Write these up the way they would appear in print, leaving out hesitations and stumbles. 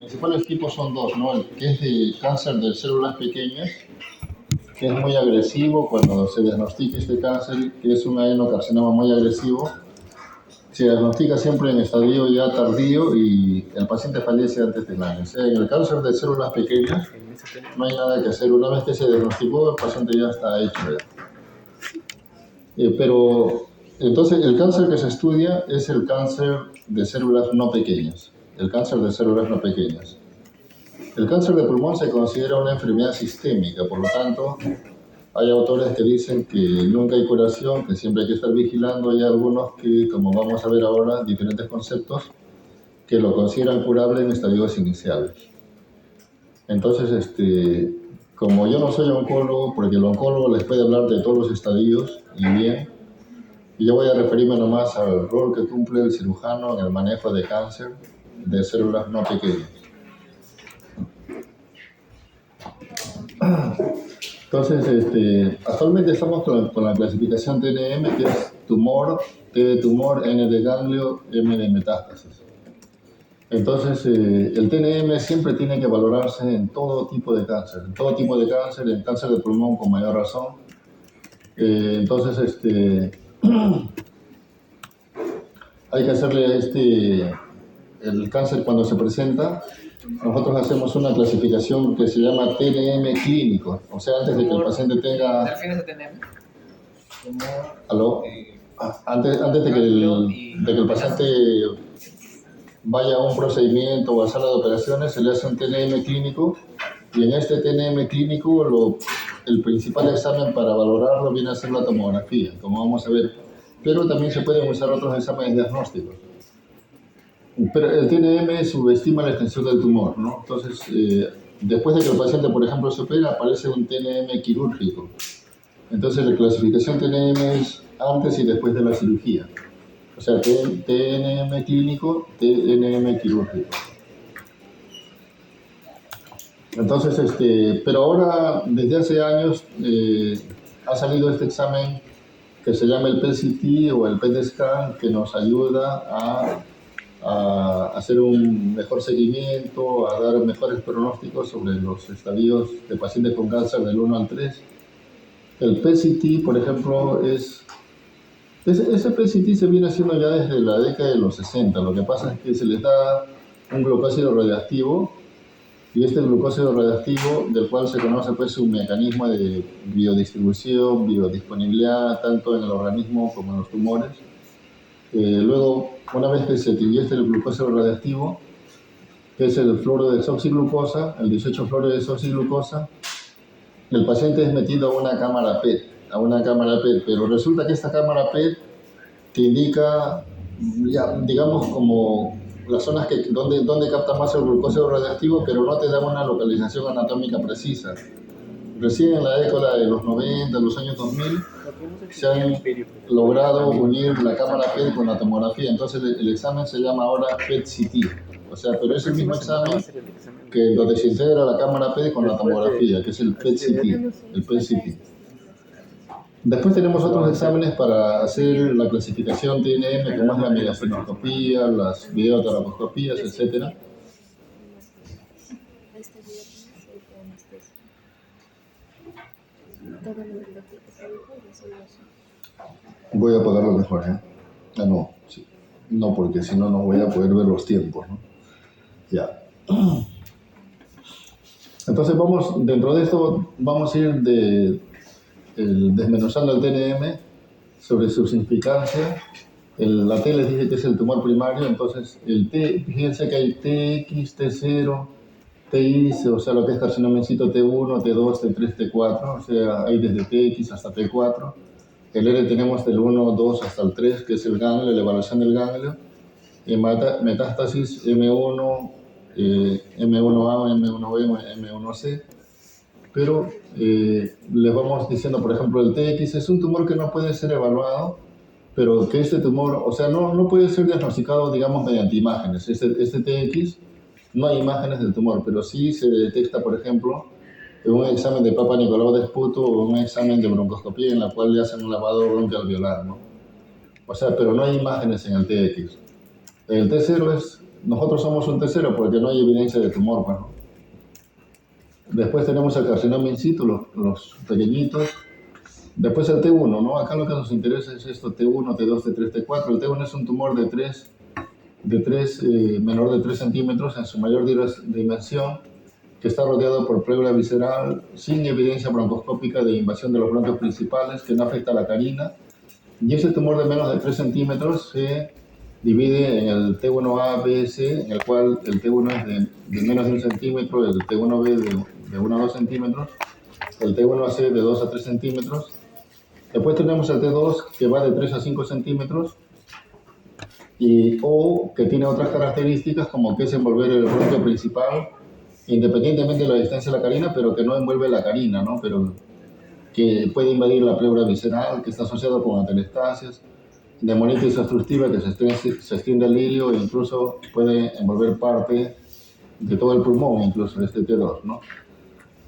principales tipos son dos, ¿no? El que es de cáncer de células pequeñas, que es muy agresivo cuando se diagnostica este cáncer, que es un adenocarcinoma muy agresivo. Se diagnostica siempre en estadio ya tardío y el paciente fallece antes del año. O sea, en el cáncer de células pequeñas no hay nada que hacer. Una vez que se diagnosticó, el paciente ya está hecho. Pero entonces el cáncer que se estudia es el cáncer de células no pequeñas. El cáncer de células no pequeñas. El cáncer de pulmón se considera una enfermedad sistémica, por lo tanto, hay autores que dicen que nunca hay curación, que siempre hay que estar vigilando. Hay algunos que, como vamos a ver ahora, diferentes conceptos, que lo consideran curable en estadios iniciales. Entonces, como yo no soy oncólogo, porque el oncólogo les puede hablar de todos los estadios y bien, y yo voy a referirme nomás al rol que cumple el cirujano en el manejo de cáncer de células no pequeñas. Entonces, actualmente estamos con la clasificación TNM, que es tumor, T de tumor, N de ganglio, M de metástasis. Entonces, el TNM siempre tiene que valorarse en todo tipo de cáncer, en cáncer de pulmón con mayor razón. Entonces, hay que hacerle el cáncer cuando se presenta. Nosotros hacemos una clasificación que se llama TNM clínico, o sea, antes de que el paciente tenga... ¿Te refieres a TNM? ¿Aló? Antes de que el paciente vaya a un procedimiento o a sala de operaciones, se le hace un TNM clínico, y en este TNM clínico el principal examen para valorarlo viene a ser la tomografía, como vamos a ver, pero también se pueden usar otros exámenes diagnósticos. Pero el TNM subestima la extensión del tumor, ¿no? Entonces, después de que el paciente, por ejemplo, se opera, aparece un TNM quirúrgico. Entonces, la clasificación TNM es antes y después de la cirugía. O sea, TNM clínico, TNM quirúrgico. Entonces, pero ahora, desde hace años, ha salido este examen que se llama el PET-CT o el PET-scan, que nos ayuda a hacer un mejor seguimiento, a dar mejores pronósticos sobre los estadios de pacientes con cáncer del 1 al 3. El PET-CT, por ejemplo, ese PET-CT se viene haciendo ya desde la década de los 60. Lo que pasa es que se les da un glucósido radioactivo, y este glucósido radioactivo, del cual se conoce pues su mecanismo de biodistribución, biodisponibilidad, tanto en el organismo como en los tumores. Luego, una vez que se inyecta el glucósido radioactivo, que es el fluorodesoxiglucosa, el 18-fluorodesoxiglucosa, el paciente es metido a una cámara PET, pero resulta que esta cámara PET te indica, ya, digamos, como las zonas donde capta más el glucósido radioactivo, pero no te da una localización anatómica precisa. Recién en la década de los 90, los años 2000, se han logrado unir la cámara PET con la tomografía. Entonces el examen se llama ahora PET-CT. O sea, pero es el mismo examen que donde se integra la cámara PET con la tomografía, que es el PET-CT. Después tenemos otros exámenes para hacer la clasificación TNM, como es la megafinoscopía, las videotoracoscopías, etc. Voy a apagarlo mejor, ¿eh? Ah, no, sí. No, porque si no, no voy a poder ver los tiempos, ¿no? Ya. Entonces dentro de esto, vamos a ir desmenuzando el TNM sobre su significancia. La T les dije que es el tumor primario, entonces el T, fíjense que hay TX, T0, TI, o sea, lo que es carcinoma in situ T1, T2, T3, T4, o sea, hay desde TX hasta T4. El R tenemos del 1, 2 hasta el 3, que es el ganglio, la evaluación del ganglio. Metástasis M1, M1A, M1B, M1C. Pero les vamos diciendo, por ejemplo, el TX es un tumor que no puede ser evaluado, pero que este tumor, o sea, no puede ser diagnosticado, digamos, mediante imágenes. Este TX, no hay imágenes del tumor, pero sí se detecta, por ejemplo, en un examen de Papa Nicolau de esputo o un examen de broncoscopía en la cual le hacen un lavado broncoalveolar, ¿no? O sea, pero no hay imágenes en el TX. El T0 es nosotros somos un T0 porque no hay evidencia de tumor, pues, ¿no? Después tenemos el carcinoma in situ, los pequeñitos. Después el T1, ¿no? Acá lo que nos interesa es esto, T1, T2, T3, T4. El T1 es un tumor de 3 menor de 3 centímetros en su mayor dimensión, que está rodeado por pleura visceral, sin evidencia broncoscópica de invasión de los bronquios principales, que no afecta a la carina. Y ese tumor de menos de 3 centímetros se divide en el T1A, B, C, en el cual el T1 es de menos de 1 centímetro, el T1B de 1 a 2 centímetros, el T1AC de 2 a 3 centímetros. Después tenemos el T2 que va de 3 a 5 centímetros o que tiene otras características como que es envolver el bronquio principal independientemente de la distancia de la carina, pero que no envuelve la carina, ¿no? Pero que puede invadir la pleura visceral, que está asociado con atelestasias, neumonitis obstructiva que se extiende al ilio e incluso puede envolver parte de todo el pulmón, incluso este T2, ¿no?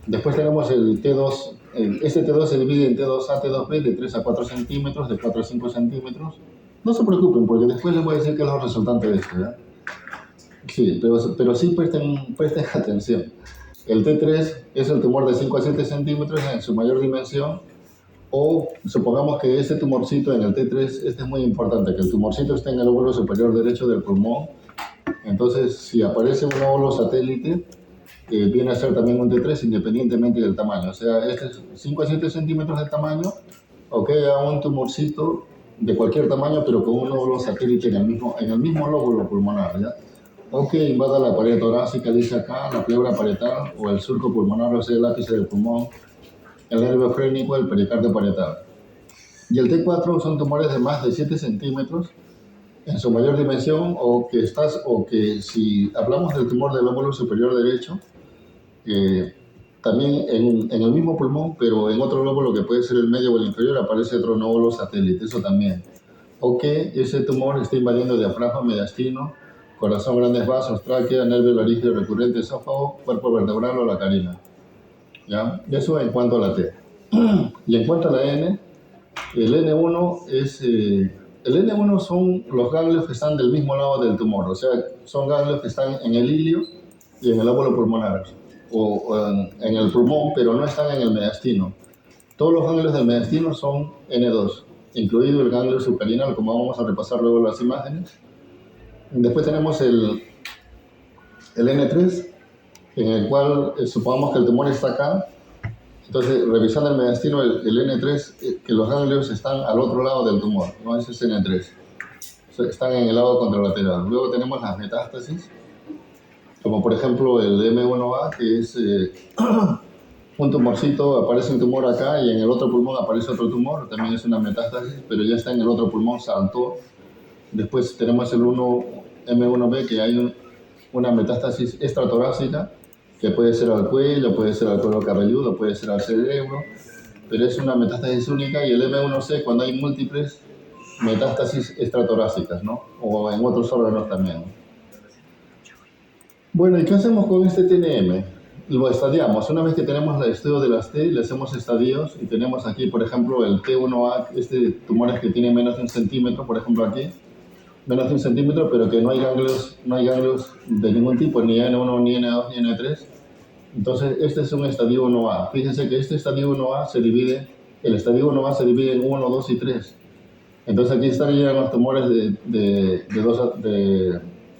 Después tenemos el T2, este T2 se divide en T2A, T2B de 3 a 4 centímetros, de 4 a 5 centímetros. No se preocupen porque después les voy a decir qué es lo resultante de esto, ¿ya? Sí, pero sí presten atención. El T3 es el tumor de 5 a 7 centímetros en su mayor dimensión, o supongamos que este tumorcito en el T3, este es muy importante, que el tumorcito esté en el lóbulo superior derecho del pulmón. Entonces, si aparece un nódulo satélite, viene a ser también un T3 independientemente del tamaño. O sea, este es 5 a 7 centímetros de tamaño, o que haya un tumorcito de cualquier tamaño, pero con un nódulo satélite en el mismo lóbulo pulmonar, ¿ya? O que invada la pared torácica, dice acá, la pleura parietal o el surco pulmonar, o sea, el ápice del pulmón, el nervio frénico, el pericardio parietal. Y el T4 son tumores de más de 7 centímetros en su mayor dimensión, o que si hablamos del tumor del lóbulo superior derecho, también en el mismo pulmón, pero en otro lóbulo que puede ser el medio o el inferior, aparece otro nódulo satélite, eso también. O que ese tumor está invadiendo diafragma, mediastino, corazón, grandes vasos, tráquea, nervio laríngeo recurrente, esófago, cuerpo vertebral o la carina. ¿Ya? Eso en cuanto a la T. Y en cuanto a la N, el N1 el N1 son los ganglios que están del mismo lado del tumor, o sea, son ganglios que están en el ilio y en el lóbulo pulmonar, o en el pulmón, pero no están en el mediastino. Todos los ganglios del mediastino son N2, incluido el ganglio suprarenal, como vamos a repasar luego las imágenes. Después tenemos el N3, en el cual supongamos que el tumor está acá. Entonces, revisando el mediastino, el N3, que los ganglios están al otro lado del tumor, ¿no? Ese es N3. Están en el lado contralateral. Luego tenemos las metástasis, como por ejemplo el M1A, que es un tumorcito, aparece un tumor acá y en el otro pulmón aparece otro tumor, también es una metástasis, pero ya está en el otro pulmón, saltó. Después tenemos el M1B, que hay una metástasis extratorácica, que puede ser al cuello, puede ser al cuero cabelludo, puede ser al cerebro, pero es una metástasis única. Y el M1C cuando hay múltiples metástasis extratorácicas, ¿no? O en otros órganos también. Bueno, ¿y qué hacemos con este TNM? Lo estadiamos. Una vez que tenemos el estudio de las T, le hacemos estadios y tenemos aquí, por ejemplo, el T1A, tumores que tienen menos de 1 centímetro, por ejemplo aquí, menos de 1 centímetro, pero que no hay ganglios de ningún tipo, ni N1, ni N2, ni N3. Entonces, este es un estadio 1A. Fíjense que este estadio 1A el estadio 1A se divide en 1, 2 y 3. Entonces aquí estarían los tumores de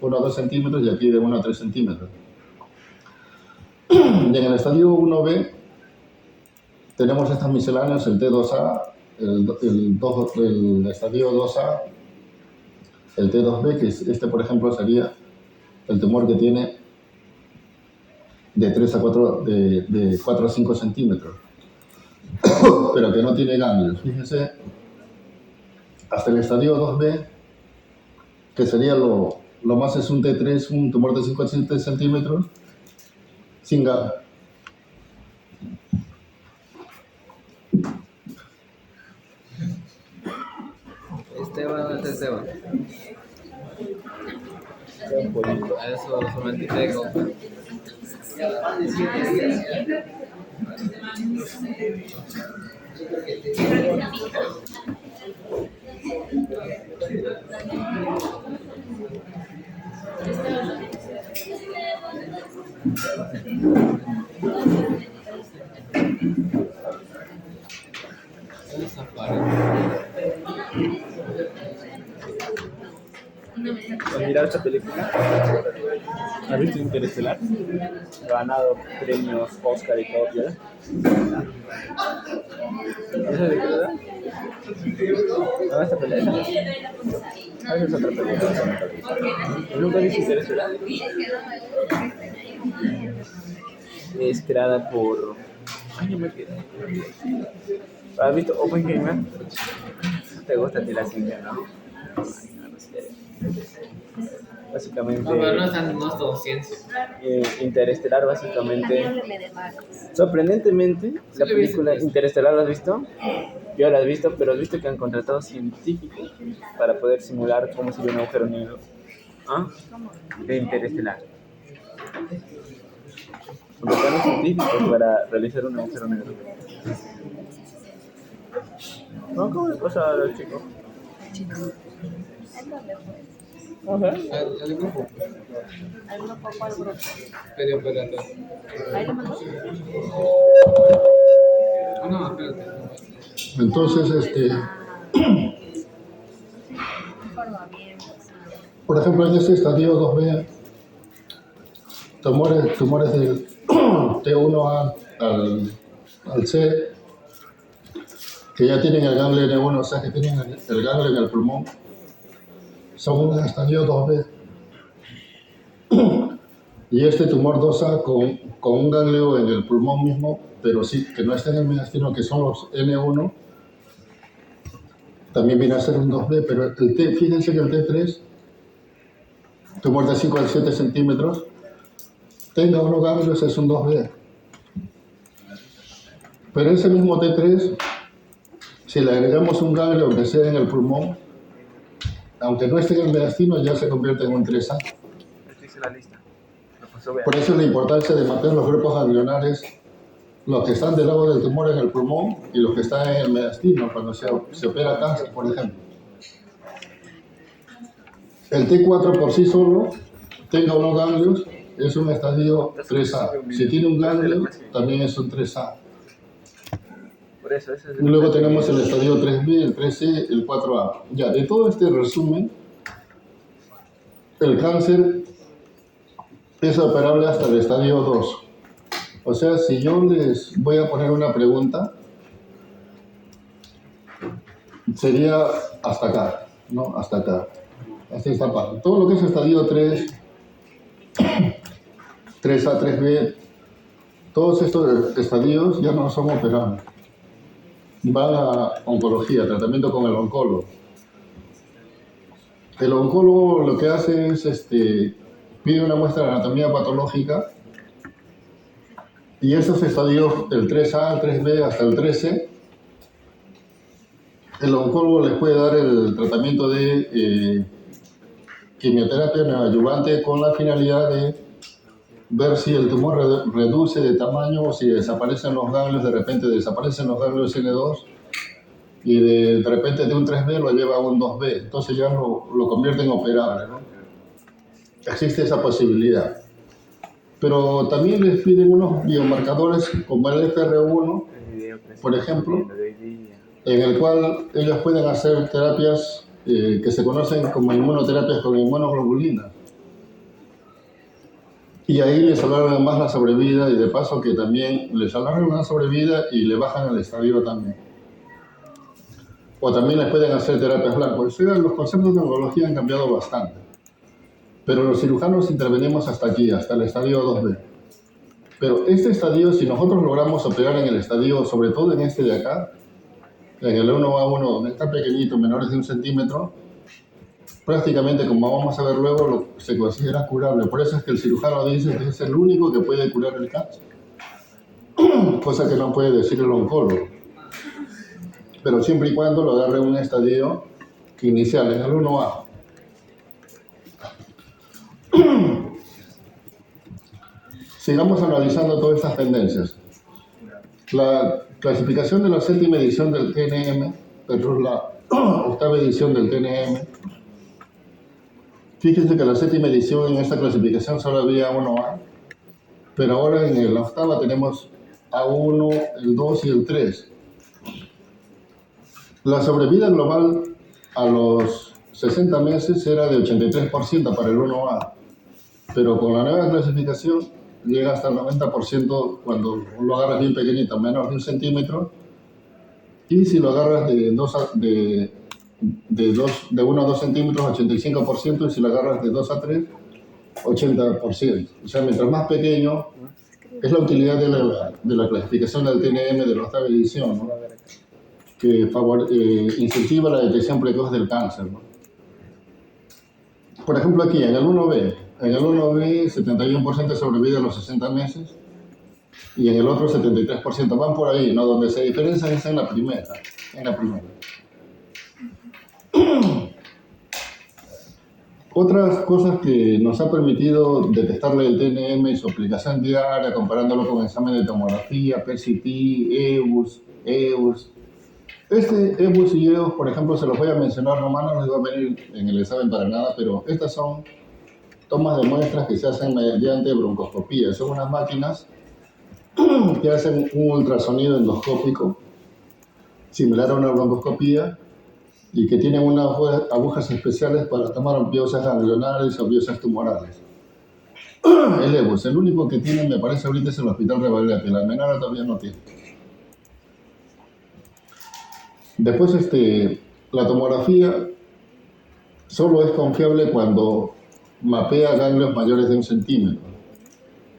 1 a 2 centímetros y aquí de 1 a 3 centímetros. Y en el estadio 1B tenemos estas misceláneas, el T2A, el estadio 2A, el T2B, que este por ejemplo sería el tumor que tiene de 4 a 5 centímetros, pero que no tiene ganglios. Fíjense, hasta el estadio 2B, que sería lo más, es un T3, un tumor de 5 a 7 centímetros, sin ganglios. Esteban, este Esteban. Eso solamente tengo. ¿Has mirado esta película? ¿Has visto Interestelar? Ha ganado premios Oscar y todo, ¿ya? ¿Esa es de qué edad? No, esta película. Ah, esa es otra película. ¿Nunca has visto Interestelar? Es creada por... Ay, no me quedé. ¿Has visto Oppenheimer? ¿Te gusta a ti la ciencia, no? Ay, no sé. Básicamente... No, pero no es todo ciencia. Interestelar, básicamente... Sorprendentemente, la película Interestelar, ¿la has visto? Yo la he visto, pero has visto que han contratado científicos para poder simular cómo sería un agujero negro. ¿Ah? De Interestelar. Contrataron científicos para realizar un agujero negro. No, ¿cómo le pasa a los chicos? Ajá. Al grupo. Al grupo, ¿cuál grupo? Pero espérate. ¿Ahí lo mandó? No, espérate. Entonces, Forma bien. por ejemplo, en este estadio 2B, tumores del T1A al C, que ya tienen el ganglio N1, o sea, que tienen el ganglio en el pulmón, son un estadio 2B. Y este tumor 2A con un ganglio en el pulmón mismo, pero sí, que no está en el mediastino, que son los N1, también viene a ser un 2B, pero el T, fíjense que el T3, tumor de 5 a 7 centímetros, tenga unos ganglios, es un 2B. Pero ese mismo T3, si le agregamos un ganglio, aunque sea en el pulmón, aunque no esté en el mediastino, ya se convierte en un 3A. Esto hice la lista. Por eso la importancia de mantener los grupos ganglionares, los que están del lado del tumor en el pulmón y los que están en el mediastino, cuando se opera cáncer, por ejemplo. El T4 por sí solo, tenga unos ganglios, es un estadio 3A. Si tiene un ganglio, también es un 3A. Por eso, ese es Y luego tenemos el estadio 3B, el 3C, el 4A. Ya, de todo este resumen, el cáncer es operable hasta el estadio 2. O sea, si yo les voy a poner una pregunta, sería hasta acá, ¿no? Hasta acá, hasta esta parte. Todo lo que es estadio 3, 3A, 3B, todos estos estadios ya no son operables. Van a oncología, tratamiento con el oncólogo. El oncólogo lo que hace es pide una muestra de anatomía patológica y esos estadios, el 3A, el 3B hasta el 13, el oncólogo les puede dar el tratamiento de quimioterapia neoadyuvante con la finalidad de ver si el tumor reduce de tamaño o si desaparecen los ganglios, de repente desaparecen los ganglios N2 y de repente de un 3B lo lleva a un 2B, entonces ya lo convierte en operable, ¿no? Existe esa posibilidad. Pero también les piden unos biomarcadores como el FR1, por ejemplo, en el cual ellos pueden hacer terapias que se conocen como inmunoterapias con inmunoglobulina. Y ahí les alargan más la sobrevida y de paso que también les alargan la sobrevida y le bajan el estadio también. O también les pueden hacer terapias blancas. O sea, los conceptos de oncología han cambiado bastante. Pero los cirujanos intervenimos hasta aquí, hasta el estadio 2B. Pero este estadio, si nosotros logramos operar en el estadio, sobre todo en este de acá, en el 1A1, donde está pequeñito, menores de 1 centímetro, prácticamente, como vamos a ver luego, se considera curable. Por eso es que el cirujano dice que es el único que puede curar el cáncer. Cosa que no puede decir el oncólogo. Pero siempre y cuando lo agarre un estadio inicial, en el 1A. Sigamos analizando todas estas tendencias. La clasificación de la 7ª edición del TNM, pero la 8ª edición del TNM, fíjense que la 7ª edición en esta clasificación solo había 1A Pero ahora en la octava tenemos A1, el 2 y el 3. La sobrevida global a los 60 meses era de 83% para el 1A, pero con la nueva clasificación llega hasta el 90% cuando lo agarras bien pequeñito, menos de 1 centímetro, y si lo agarras de 1 a 2 centímetros, 85%, y si lo agarras de 2 a 3, 80%. O sea, mientras más pequeño, es la utilidad de la clasificación del TNM de la octava edición, ¿no? Que incentiva la detección precoz del cáncer, ¿no? Por ejemplo, aquí en el 1B, 71% de sobrevida a los 60 meses y en el otro 73%. Van por ahí, ¿no? Donde se diferencian es en la primera. Otras cosas que nos ha permitido detectarle el TNM y su aplicación diaria, comparándolo con examen de tomografía, PET-CT, EUS. EBUS y EOS, por ejemplo, se los voy a mencionar nomás, no les va a venir en el examen para nada, pero estas son tomas de muestras que se hacen mediante broncoscopía. Son unas máquinas que hacen un ultrasonido endoscópico, similar a una broncoscopía, y que tienen unas agujas especiales para tomar biopsias ganglionares o biopsias tumorales. El EBUS, el único que tiene, me parece ahorita, es el Hospital Revalidate, la Menara todavía no tiene. Después, la tomografía solo es confiable cuando mapea ganglios mayores de 1 centímetro.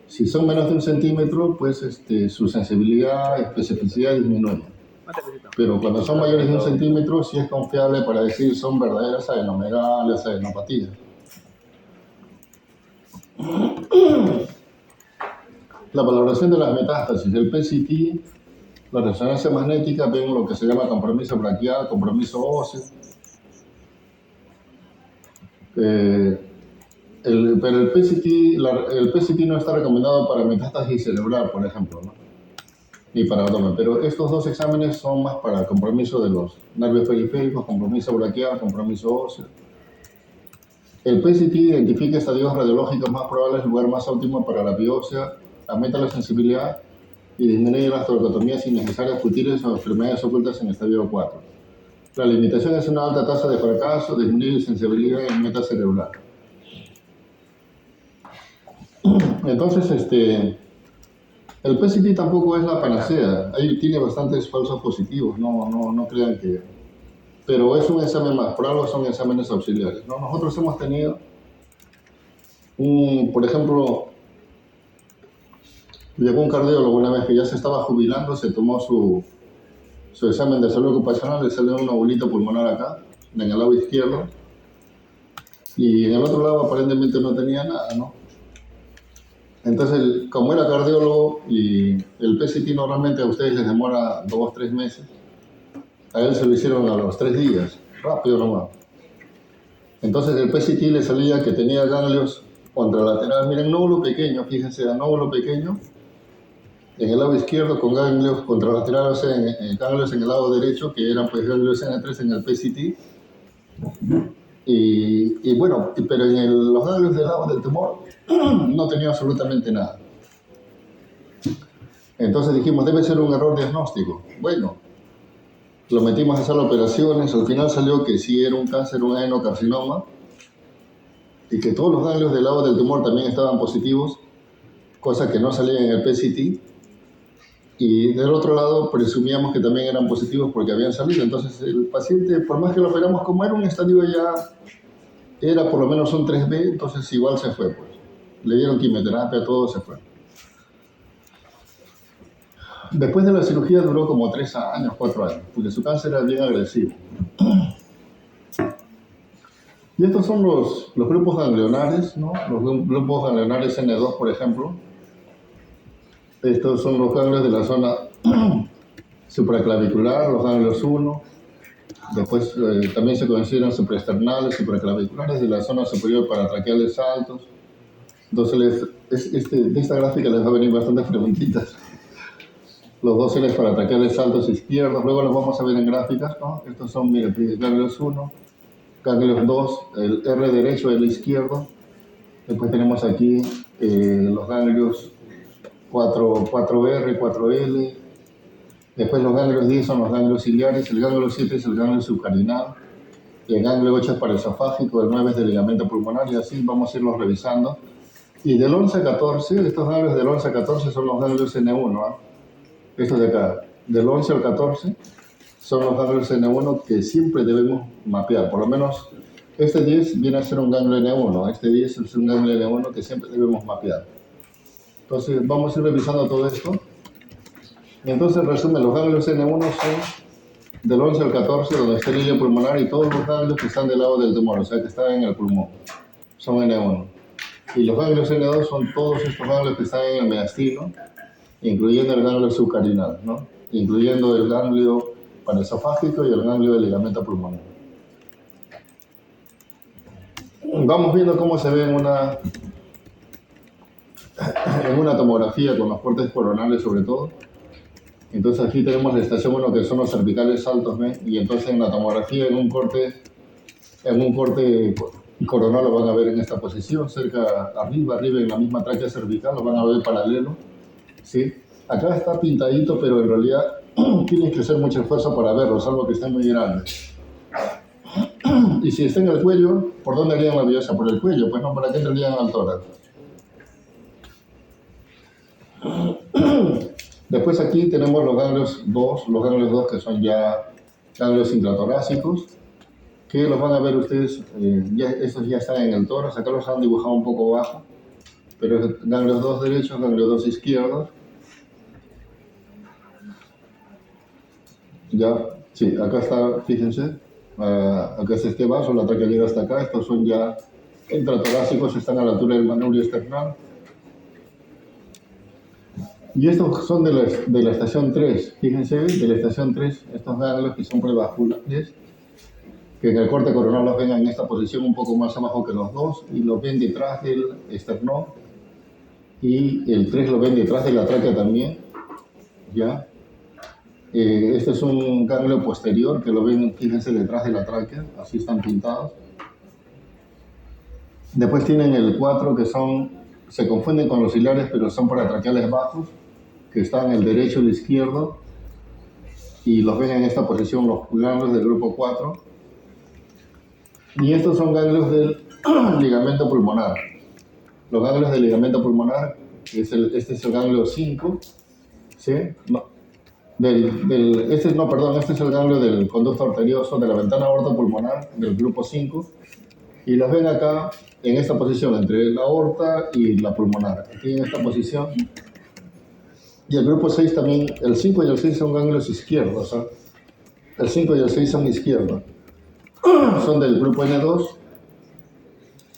Si son menos de 1 centímetro, pues su sensibilidad y especificidad disminuye. Pero cuando son mayores de 1 centímetro, sí es confiable para decir son verdaderas adenomegalias, adenopatías. La valoración de las metástasis, el PET-CT, la resonancia magnética, ven lo que se llama compromiso braquial, compromiso óseo. Pero el PET-CT no está recomendado para metástasis cerebral, por ejemplo, ¿no? Ni para abdomen, pero estos dos exámenes son más para compromiso de los nervios periféricos, compromiso braquial, compromiso óseo. El PET-CT identifica estadios radiológicos más probables, el lugar más óptimo para la biopsia, aumenta la sensibilidad y disminuye las toracotomías innecesarias futiles o enfermedades ocultas en estadio 4. La limitación es una alta tasa de fracaso, disminuye sensibilidad en meta cerebral. Entonces, el PET-CT tampoco es la panacea. Ahí tiene bastantes falsos positivos, no crean que... Pero es un examen más, por algo son exámenes auxiliares, ¿no? Nosotros hemos tenido, por ejemplo, llegó un cardiólogo una vez que ya se estaba jubilando, se tomó su examen de salud ocupacional, le salió un ovulito pulmonar acá, en el lado izquierdo, y en el otro lado aparentemente no tenía nada, ¿no? Entonces, como era cardiólogo y el PET-CT normalmente a ustedes les demora 2 o 3 meses, a él se lo hicieron a los 3 días, rápido nomás. Entonces el PET-CT le salía que tenía ganglios contralaterales, miren, nódulo pequeño, fíjense, nódulo pequeño, en el lado izquierdo con ganglios contralaterales, o sea, ganglios en el lado derecho, que eran pues ganglios N3 en el PET-CT. Y bueno, pero en los ganglios del lado del tumor no tenía absolutamente nada. Entonces dijimos, debe ser un error diagnóstico. Bueno, lo metimos a hacer operaciones, al final salió que sí era un cáncer, un adenocarcinoma, y que todos los ganglios del lado del tumor también estaban positivos, cosa que no salía en el PET-CT. Y del otro lado presumíamos que también eran positivos porque habían salido. Entonces el paciente, por más que lo operamos, como era un estadio ya, era por lo menos un 3B, entonces igual se fue, pues. Le dieron quimioterapia, todo se fue. Después de la cirugía duró como 3 años, 4 años, porque su cáncer era bien agresivo. Y estos son los grupos ganglionares, ¿no? Los grupos ganglionares N2, por ejemplo. Estos son los ganglios de la zona supraclavicular, los ganglios 1. Después también se consideran supraesternales, supraclaviculares de la zona superior paratraqueales altos. Entonces, de esta gráfica les va a venir bastantes preguntitas. Los 2 ejes paratraqueales altos izquierdos, luego los vamos a ver en gráficas, ¿no? Estos son, mire, ganglios 1, ganglios 2, el R derecho y el izquierdo. Después tenemos aquí los ganglios 4R, 4L. Después los ganglios 10 son los ganglios ciliares, el ganglio 7 es el ganglio subcarinal, el ganglio 8 es paraesofágico, el 9 es del ligamento pulmonar y así vamos a irlos revisando. Y del 11 a 14, estos ganglios del 11 a 14 son los ganglios N1, ¿eh? Estos de acá, del 11 al 14 son los ganglios N1 que siempre debemos mapear, por lo menos este 10 viene a ser un ganglio N1, este 10 es un ganglio N1 que siempre debemos mapear. Entonces vamos a ir revisando todo esto. Y entonces, en resumen, los ganglios N1 son del 11 al 14, donde está el hilio pulmonar y todos los ganglios que están del lado del tumor, o sea, que están en el pulmón, son N1. Y los ganglios N2 son todos estos ganglios que están en el mediastino, incluyendo el ganglio subcarinal, ¿no? Incluyendo el ganglio paraesofágico y el ganglio del ligamento pulmonar. Vamos viendo cómo se ve en una tomografía con los cortes coronales sobre todo. Entonces aquí tenemos la estación 1 que son los cervicales altos, ¿ven? Y entonces en la tomografía en un corte coronal lo van a ver en esta posición, cerca arriba en la misma tráquea cervical, lo van a ver paralelo, ¿sí? Acá está pintadito, pero en realidad tienes que hacer mucho esfuerzo para verlo, salvo que esté muy grande. Y si está en el cuello, ¿por dónde harían la biopsia? Por el cuello, pues no, ¿para qué tendrían al tórax? Después aquí tenemos los ganglios 2 que son ya ganglios intratorácicos, que los van a ver ustedes, estos ya están en el tórax, acá los han dibujado un poco bajo, pero es ganglios 2 derechos, ganglios 2 izquierdos. Ya, sí, acá está, fíjense, acá está este vaso, la tráquea llega hasta acá, estos son ya intratorácicos, están a la altura del manubrio esternal. Y estos son de la estación 3, fíjense, de la estación 3, estos ganglios que son prevasculares, que en el corte coronal los ven en esta posición un poco más abajo que los dos, y los ven detrás del esternón, y el 3 lo ven detrás de la tráquea también, ¿ya? Este es un ganglio posterior, que lo ven, fíjense, detrás de la tráquea, así están pintados. Después tienen el 4, que se confunden con los ciliares, pero son paratraqueales bajos, que están el derecho y el izquierdo, y los ven en esta posición los ganglios del grupo 4. Y estos son ganglios del ligamento pulmonar. Los ganglios del ligamento pulmonar, este es el ganglio 5, ¿sí? No, este es el ganglio del conducto arterioso de la ventana aorta pulmonar del grupo 5, y los ven acá en esta posición entre la aorta y la pulmonar, aquí en esta posición. Y el grupo 6 también, el 5 y el 6 son ganglios izquierdos, ¿eh? El 5 y el 6 son izquierdos. Son del grupo N2,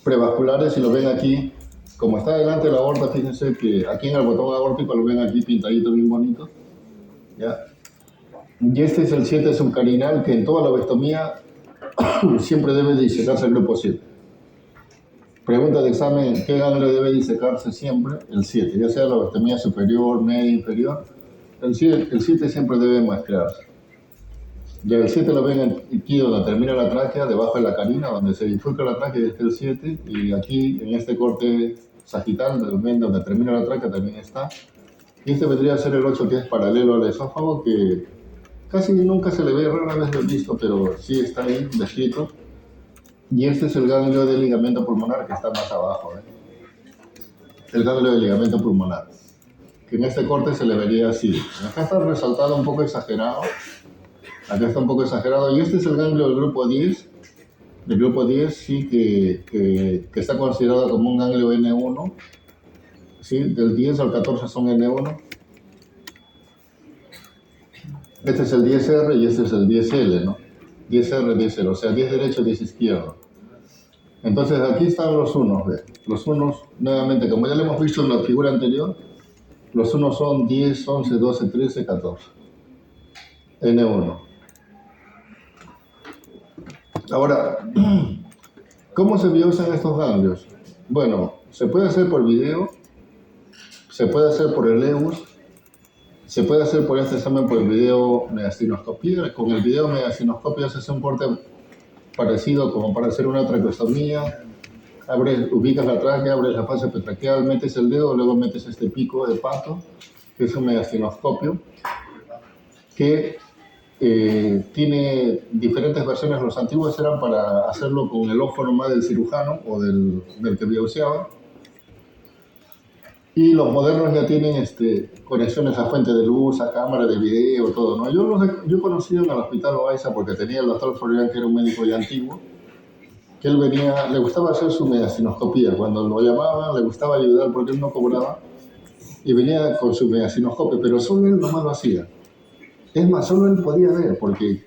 prevasculares, y lo ven aquí, como está delante de la aorta, fíjense que aquí en el botón aórtico lo ven aquí pintadito bien bonito, ¿ya? Y este es el 7 subcarinal, que en toda la vasectomía siempre debe disecarse el grupo 7. Pregunta de examen, ¿qué ganglio debe disecarse siempre? El 7, ya sea la vasectomía superior, media, inferior. El 7 siempre debe muestrearse. Ya el 7 lo ven aquí donde termina la tráquea, debajo de la carina, donde se bifurca la tráquea, está el 7, y aquí en este corte sagital, donde termina la tráquea, también está. Y este vendría a ser el 8, que es paralelo al esófago, que casi nunca se le ve, rara vez lo he visto, pero sí está ahí descrito. Y este es el ganglio del ligamento pulmonar, que está más abajo, ¿eh? El ganglio del ligamento pulmonar, que en este corte se le vería así. Acá está resaltado un poco exagerado. Acá está un poco exagerado. Y este es el ganglio del grupo 10. Del grupo 10, sí, que está considerado como un ganglio N1. ¿Sí? Del 10 al 14 son N1. Este es el 10R y este es el 10L, ¿no? 10R, 10L, o sea, 10 derecho, 10 izquierdo. Entonces aquí están los unos, ¿ve? Los unos, nuevamente, como ya lo hemos visto en la figura anterior, los unos son 10, 11, 12, 13, 14. N1. Ahora, ¿cómo se biopsian estos ganglios? Bueno, se puede hacer por video, se puede hacer por el EUS, se puede hacer por este examen por el video mediastinoscopía. Con el video mediastinoscopia se hace un corte parecido como para hacer una traqueostomía. ubicas la tráquea, abres la fase petraqueal, metes el dedo, luego metes este pico de pato, que es un mediastinoscopio, que tiene diferentes versiones. Los antiguos eran para hacerlo con el ojo nomás del cirujano o del que biopsiaba. Y los modernos ya tienen conexiones a fuente de luz, a cámara de video, todo, ¿no? Yo conocí en el hospital Loaiza porque tenía el doctor Florian, que era un médico ya antiguo, que él venía, le gustaba hacer su mediastinoscopía. Cuando lo llamaban, le gustaba ayudar porque él no cobraba. Y venía con su mediastinoscopio, pero solo él nomás lo hacía. Es más, solo él podía ver, porque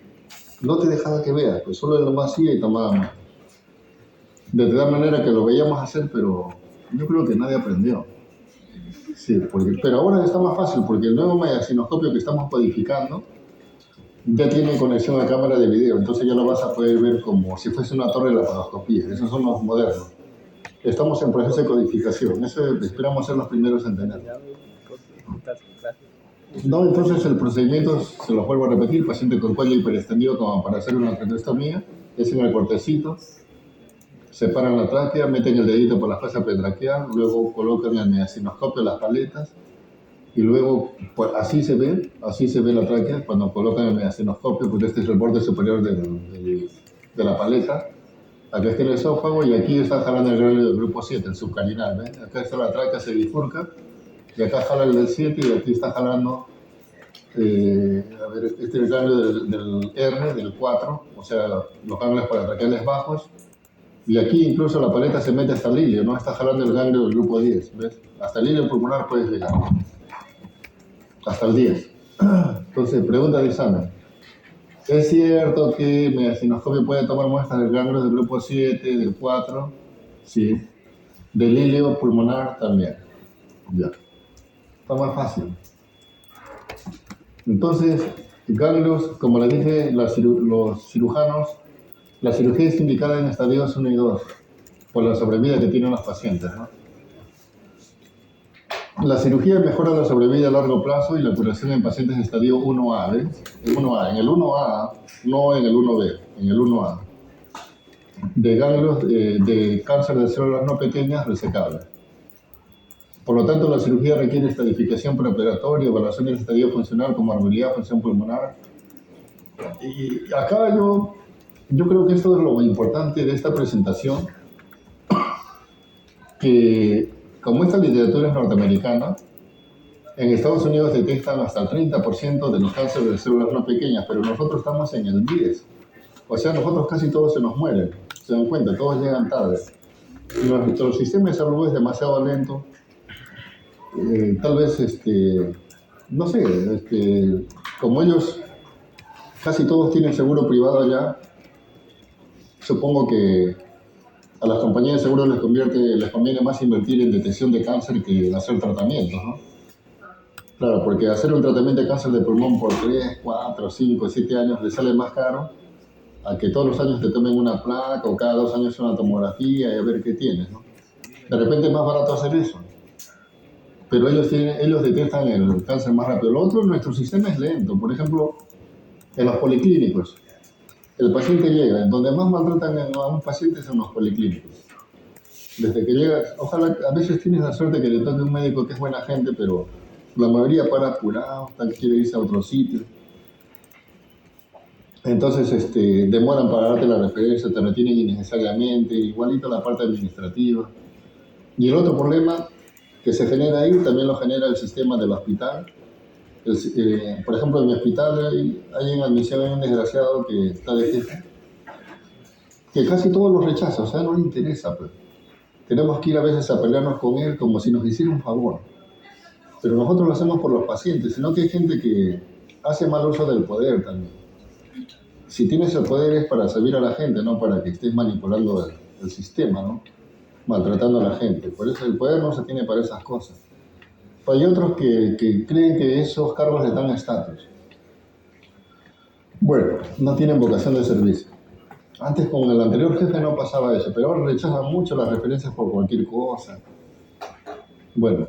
no te dejaba que veas, pues solo él lo hacía y tomaba. De tal manera que lo veíamos hacer, pero yo creo que nadie aprendió. Sí, pero ahora está más fácil, porque el nuevo mediastinoscopio que estamos codificando ya tiene conexión a cámara de video, entonces ya lo vas a poder ver como si fuese una torre de laparoscopía. Esos son los modernos. Estamos en proceso de codificación, eso esperamos ser los primeros en tener. No, entonces el procedimiento, se lo vuelvo a repetir, paciente con cuello hiperextendido como para hacer una traqueostomía, es en el cortecito, separan la tráquea, meten el dedito por la fase petraqueal, luego colocan el mediastinoscopio, las paletas, y luego pues, así se ve la tráquea cuando colocan el mediastinoscopio, porque este es el borde superior de la paleta. Acá está el esófago y aquí está jalando el granulio del grupo 7, el subcarinal, ¿ven? Acá está la tráquea, se bifurca, y acá jala el del 7 y aquí está jalando, este es el ganglio del R, del 4, o sea, los ganglios paratraqueales bajos, y aquí incluso la paleta se mete hasta el hilio, ¿no? Está jalando el ganglio del grupo 10, ¿ves? Hasta el hilio pulmonar puedes llegar, hasta el 10. Entonces, pregunta de examen. ¿Es cierto que el mediastinoscopio puede tomar muestras del ganglio del grupo 7, del 4? Sí. Del hilio pulmonar también. Ya. Está más fácil. Entonces, ganglios, como les dije, los cirujanos, la cirugía es indicada en estadios 1 y 2, por la sobrevida que tienen los pacientes, ¿no? La cirugía mejora la sobrevida a largo plazo y la curación en pacientes de estadio 1A, ¿ves? En 1A, en el 1A, no en el 1B, en el 1A, de ganglios de cáncer de células no pequeñas resecables. Por lo tanto, la cirugía requiere estadificación preoperatoria, evaluación del estadio funcional como morbilidad, función pulmonar. Y acá yo creo que esto es lo importante de esta presentación, que como esta literatura es norteamericana, en Estados Unidos detectan hasta el 30% de los cánceres de células no pequeñas, pero nosotros estamos en el 10%. O sea, nosotros casi todos se nos mueren, se dan cuenta, todos llegan tarde. Nuestro sistema de salud es demasiado lento. Tal vez, no sé, como ellos casi todos tienen seguro privado ya, supongo que a las compañías de seguro les conviene más invertir en detección de cáncer que hacer tratamientos, ¿no? Claro, porque hacer un tratamiento de cáncer de pulmón por 3, 4, 5, 7 años les sale más caro a que todos los años te tomen una placa o cada 2 años una tomografía y a ver qué tienes, ¿no? De repente es más barato hacer eso. Pero ellos detectan el cáncer más rápido. Lo otro, nuestro sistema es lento. Por ejemplo, en los policlínicos, el paciente llega, donde más maltratan a un paciente son los policlínicos. Desde que llegas, ojalá, a veces tienes la suerte que le toque un médico que es buena gente, pero la mayoría para apurado, quiere irse a otro sitio. Entonces demoran para darte la referencia, te retienen innecesariamente, igualito la parte administrativa. Y el otro problema que se genera ahí, también lo genera el sistema del hospital. Por ejemplo, en mi hospital hay en admisión un desgraciado que está de jefe, que casi todos los rechaza, o sea, no le interesa. Pues. Tenemos que ir a veces a pelearnos con él como si nos hiciera un favor. Pero nosotros lo hacemos por los pacientes, sino que hay gente que hace mal uso del poder también. Si tienes el poder es para servir a la gente, no para que estés manipulando el sistema, ¿no? Maltratando a la gente. Por eso el poder no se tiene para esas cosas. Hay otros que creen que esos cargos les dan estatus. Bueno, no tienen vocación de servicio. Antes con el anterior jefe no pasaba eso, pero ahora rechazan mucho las referencias por cualquier cosa. Bueno,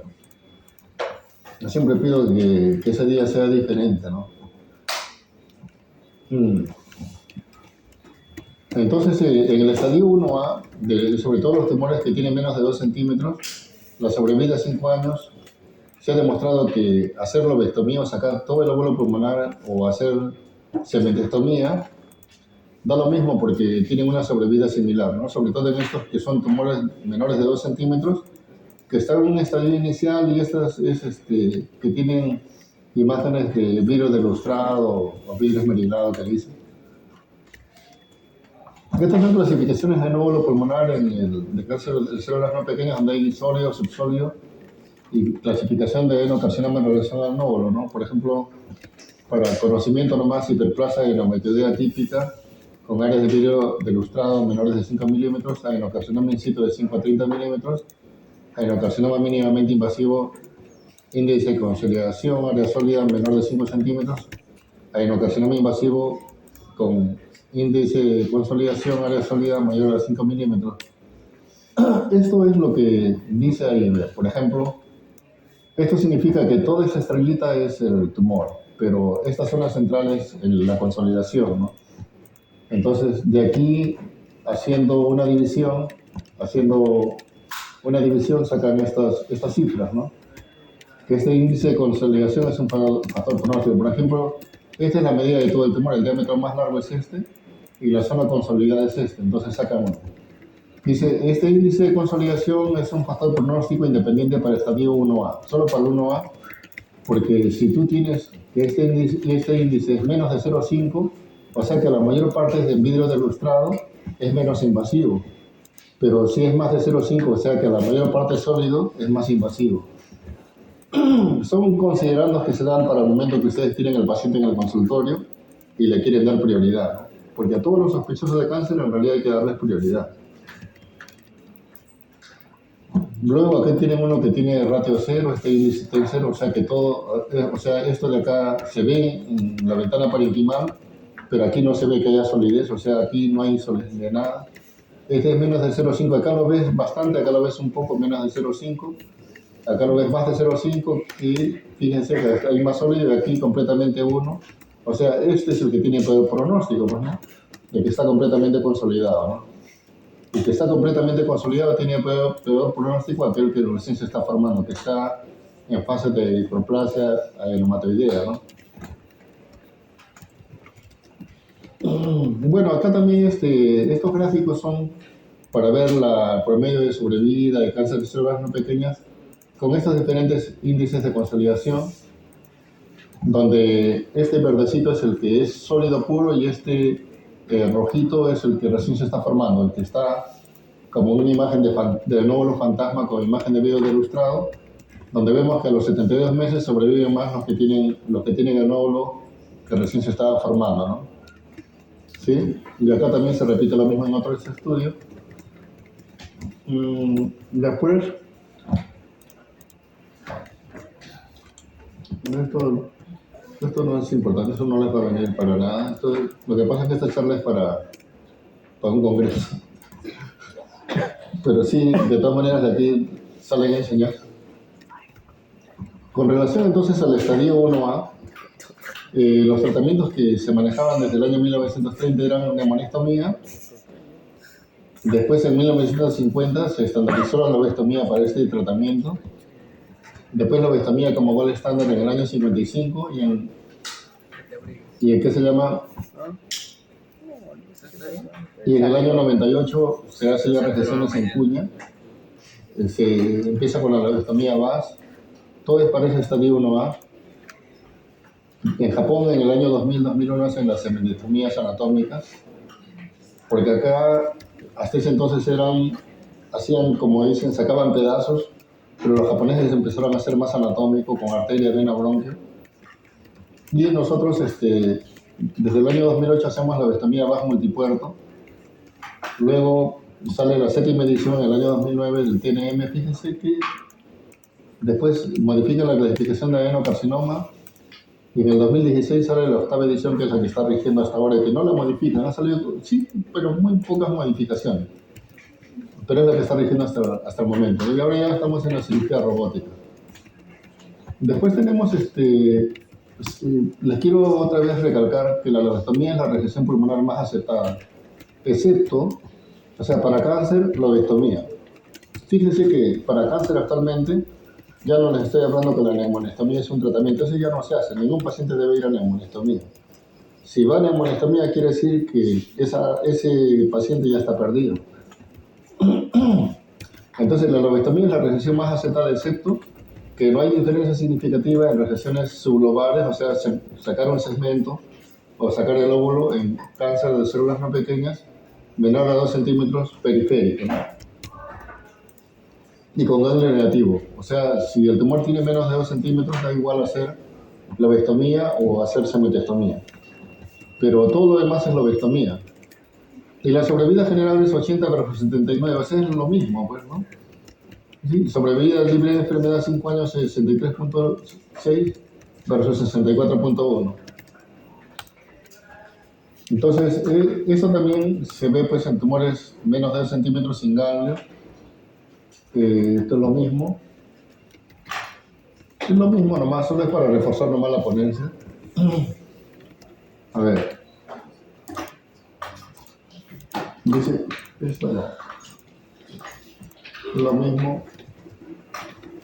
yo siempre pido que ese día sea diferente, ¿no? Entonces, en el estadio 1A, sobre todo los tumores que tienen menos de 2 centímetros, la sobrevida a 5 años, se ha demostrado que hacer lobectomía o sacar todo el óvulo pulmonar o hacer cementectomía da lo mismo porque tienen una sobrevida similar, ¿no? Sobre todo en estos que son tumores menores de 2 centímetros, que están en un estadio inicial y estas que tienen imágenes de virus de lustrado o virus merilado que dicen. Estas son clasificaciones de nódulo pulmonar de cáncer de células no pequeñas donde hay sólido, subsólido y clasificación de adenocarcinoma en relación al nódulo, ¿no? Por ejemplo, para conocimiento nomás, hiperplasia adenomatoidea típica con áreas de vidrio de lustrado menores de 5 milímetros, adenocarcinoma in situ de 5 a 30 milímetros, adenocarcinoma mínimamente invasivo, índice de consolidación, área sólida menor de 5 centímetros, adenocarcinoma invasivo con índice de consolidación, área sólida mayor a 5 milímetros. Esto es lo que dice ahí, por ejemplo, esto significa que toda esa estrellita es el tumor, pero estas son las centrales en la consolidación, ¿no? Entonces, de aquí, haciendo una división sacan estas cifras, ¿no? Que este índice de consolidación es un factor pronóstico. Por ejemplo, esta es la medida de todo el tumor, el diámetro más largo es este, y la zona consolidada es este, entonces sacan uno. Dice, este índice de consolidación es un factor pronóstico independiente para el estadio 1A, solo para el 1A, porque si tú tienes que este índice es menos de 0,5, o sea que la mayor parte es de vidrio de lustrado, es menos invasivo. Pero si es más de 0,5, o sea que la mayor parte es sólido, es más invasivo. Son considerandos que se dan para el momento que ustedes tienen al paciente en el consultorio y le quieren dar prioridad, ¿no? Porque a todos los sospechosos de cáncer en realidad hay que darles prioridad. Luego acá tienen uno que tiene ratio 0, este índice está en 0, o sea que todo, o sea, esto de acá se ve en la ventana parenquimal, pero aquí no se ve que haya solidez, o sea, aquí no hay solidez de nada. Este es menos de 0,5, acá lo ves bastante, acá lo ves un poco menos de 0,5, acá lo ves más de 0,5 y fíjense que hay más sólido y aquí completamente 1. O sea, este es el que tiene peor pronóstico, pues, ¿no? El que está completamente consolidado, ¿no? El que está completamente consolidado tiene peor pronóstico aquel que recién se está formando, que está en fase de hiperplasia adenomatoidea, ¿no? Bueno, acá también estos gráficos son para ver el promedio de sobrevida de cáncer de células no pequeñas con estos diferentes índices de consolidación, donde este verdecito es el que es sólido puro y este rojito es el que recién se está formando, el que está como una imagen de nódulo fantasma con imagen de vidrio de lustrado, donde vemos que a los 72 meses sobreviven más los que tienen el nódulo que recién se estaba formando, ¿no? ¿Sí? Y acá también se repite lo mismo en otros estudios. Después, esto no es importante, eso no les va a venir para nada. Lo que pasa es que esta charla es para un congreso. Pero sí, de todas maneras de aquí salen a enseñar. Con relación entonces al estadio 1A, los tratamientos que se manejaban desde el año 1930 eran neumonistomía. Después, en 1950, se estandarizó la lobectomía para este tratamiento. Después, la lobectomía como gol estándar en el año 55. ¿Y en qué se llama? Y en el año 98 se hace ya recesiones en cuña. Se empieza con la lobectomía VAS. Todo es para ese estadio 1A. En Japón, en el año 2000-2001, hacen las cementectomías anatómicas. Porque acá, hasta ese entonces hacían, como dicen, sacaban pedazos, pero los japoneses empezaron a hacer más anatómico, con arteria, vena, bronquio. Y nosotros, desde el año 2008 hacemos la lobectomía VAS multipuerto. Luego sale la 7ª edición en el año 2009 del TNM. Fíjense que después modifican la clasificación de adenocarcinoma. Y en el 2016 sale la 8ª edición, que es la que está rigiendo hasta ahora, y que no la modifican. Ha salido, sí, pero muy pocas modificaciones. Pero es la que está rigiendo hasta el momento. Y ahora ya estamos en la cirugía robótica. Después tenemos, les quiero otra vez recalcar que la lobectomía es la resección pulmonar más aceptada. excepto, o sea, para cáncer, lobectomía. Fíjense que para cáncer actualmente, ya no les estoy hablando que la neumonestomía es un tratamiento, eso ya no se hace, ningún paciente debe ir a neumonestomía. Si va a neumonestomía quiere decir que ese paciente ya está perdido. Entonces la lobectomía es la resección más aceptada del septo, que no hay diferencia significativa en resecciones sublobales, o sea, sacar un segmento o sacar el óvulo en cáncer de células no pequeñas menor a 2 centímetros periférico, ¿no? Y con ganglio negativo. O sea, si el tumor tiene menos de 2 centímetros, da igual hacer lobectomía o hacer semitectomía. Pero todo lo demás es lobectomía. Y la sobrevida general es 80 versus 79, o sea, es lo mismo, pues, ¿no? Sí, sobrevida libre de enfermedad 5 años 63.6 versus 64.1. Entonces, eso también se ve pues, en tumores menos de 2 centímetros sin ganglio. Esto es lo mismo. Es lo mismo nomás, solo es para reforzar nomás la ponencia. A ver. Dice, esto no. Es lo mismo.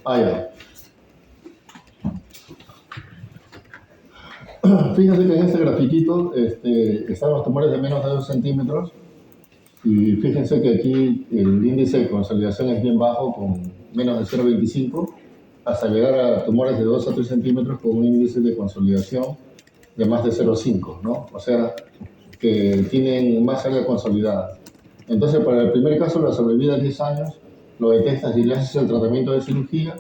Ya. Fíjense que en este grafiquito están los tumores de menos de 2 centímetros y fíjense que aquí el índice de consolidación es bien bajo con menos de 0,25 hasta llegar a tumores de 2 a 3 centímetros con un índice de consolidación de más de 0,5, ¿no? O sea, que tienen más área consolidada. Entonces, para el primer caso, la sobrevida es 10 años, lo detectas y le haces el tratamiento de cirugía,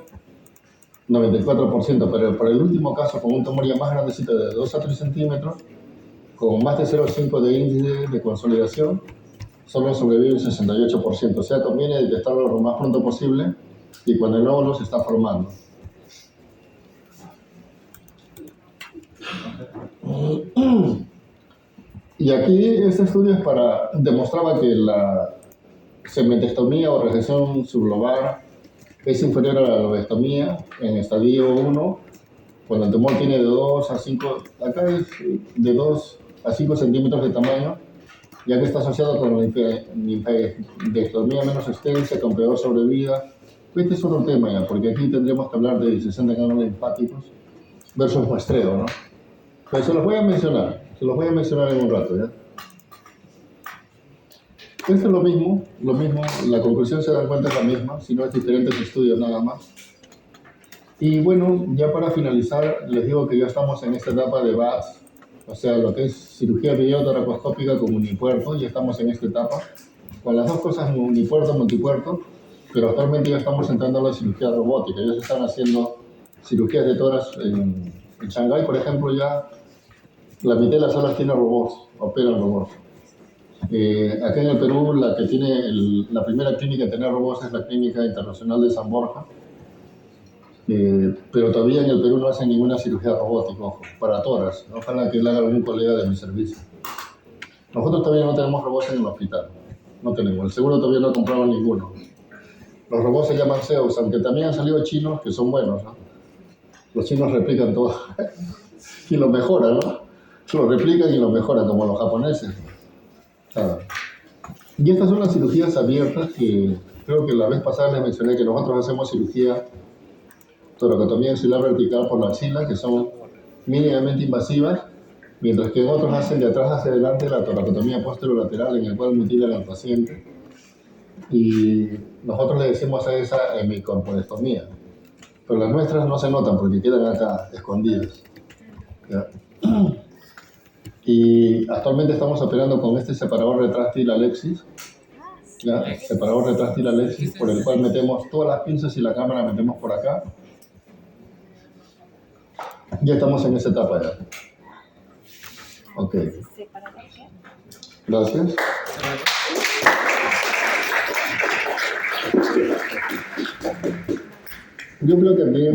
94%, pero para el último caso, con un tumor ya más grandecito de 2 a 3 centímetros, con más de 0,5 de índice de consolidación, solo sobrevive el 68%. O sea, conviene detectarlo lo más pronto posible y cuando el óvulo se está formando. Y aquí este estudio es demostraba que la semitectomía o resección sublobar es inferior a la lobectomía en estadio 1, cuando el tumor tiene de 2 a 5, acá es de 2 a 5 centímetros de tamaño, ya que está asociado con linfadectomía menos extensa, con peor sobrevida. Este es otro tema ya, porque aquí tendríamos que hablar de 60 cánones linfáticos versus muestreo, ¿no? Pero se los voy a mencionar en un rato, ¿ya? Esto es lo mismo, la conclusión se dan cuenta es la misma, si no es diferentes estudios nada más. Y bueno, ya para finalizar, les digo que ya estamos en esta etapa de VATS, o sea, lo que es cirugía videotoracoscópica con unipuerto, ya estamos en esta etapa, con las dos cosas, unipuerto, multipuerto, pero actualmente ya estamos entrando a la cirugía robótica, ya se están haciendo cirugías de tórax en Shanghái, por ejemplo, ya la mitad de las salas tiene robots, operan robots. Acá en el Perú, la que tiene la primera clínica en tener robots es la Clínica Internacional de San Borja, pero todavía en el Perú no hacen ninguna cirugía robótica, ojo, para tórax. Ojalá que la haga algún colega de mi servicio. Nosotros todavía no tenemos robots en el hospital, no tenemos, el seguro todavía no ha comprado ninguno. Los robots se llaman Zeus, aunque también han salido chinos que son buenos, ¿no? Los chinos replican todo y lo mejoran, ¿no? Lo replican y lo mejoran, como los japoneses. Y estas son las cirugías abiertas que creo que la vez pasada les mencioné que nosotros hacemos cirugía toracotomía axilar vertical por la axila, que son mínimamente invasivas, mientras que en otros hacen de atrás hacia adelante la toracotomía posterolateral, en el cual mutilan al paciente. Y nosotros le decimos a esa hemicorporectomía. Pero las nuestras no se notan porque quedan acá escondidas. ¿Ya? Y actualmente estamos operando con este separador retráctil Alexis, ¿ya? Separador retráctil Alexis, por el cual metemos todas las pinzas y la cámara metemos por acá. Ya estamos en esa etapa ya. Ok. Gracias. Yo creo que aquí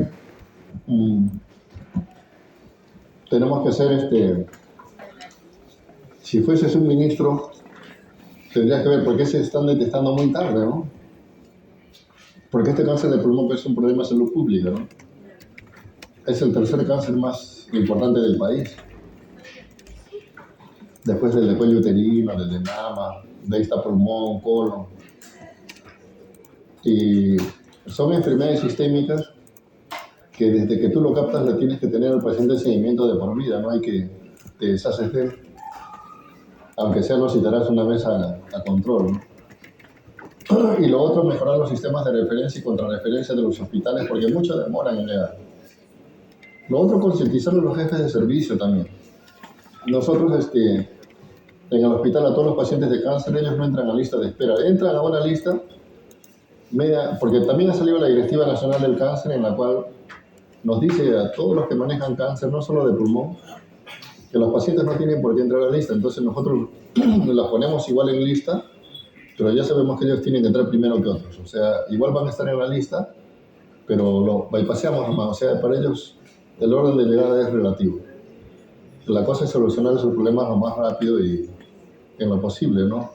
tenemos que hacer si fueses un ministro, tendrías que ver por qué se están detectando muy tarde, ¿no? Porque este cáncer de pulmón es un problema de salud pública, ¿no? Es el tercer cáncer más importante del país. Después del de cuello uterino, del de mama, de ahí está pulmón, colon. Y son enfermedades sistémicas que desde que tú lo captas le tienes que tener al paciente el seguimiento de por vida, no hay que te deshaces de él, aunque sea lo citarás una vez a control, ¿no? Y lo otro, mejorar los sistemas de referencia y contrarreferencia de los hospitales, porque muchos demoran en llegar. Lo otro, concientizar a los jefes de servicio también. Nosotros, en el hospital, a todos los pacientes de cáncer, ellos no entran a lista de espera, entran a una lista media, porque también ha salido la Directiva Nacional del Cáncer, en la cual nos dice a todos los que manejan cáncer, no solo de pulmón, que los pacientes no tienen por qué entrar a la lista. Entonces nosotros los ponemos igual en lista, pero ya sabemos que ellos tienen que entrar primero que otros. O sea, igual van a estar en la lista, pero lo bypaseamos nomás. O sea, para ellos el orden de llegada es relativo. La cosa es solucionar sus problemas lo más rápido y en lo posible, ¿no?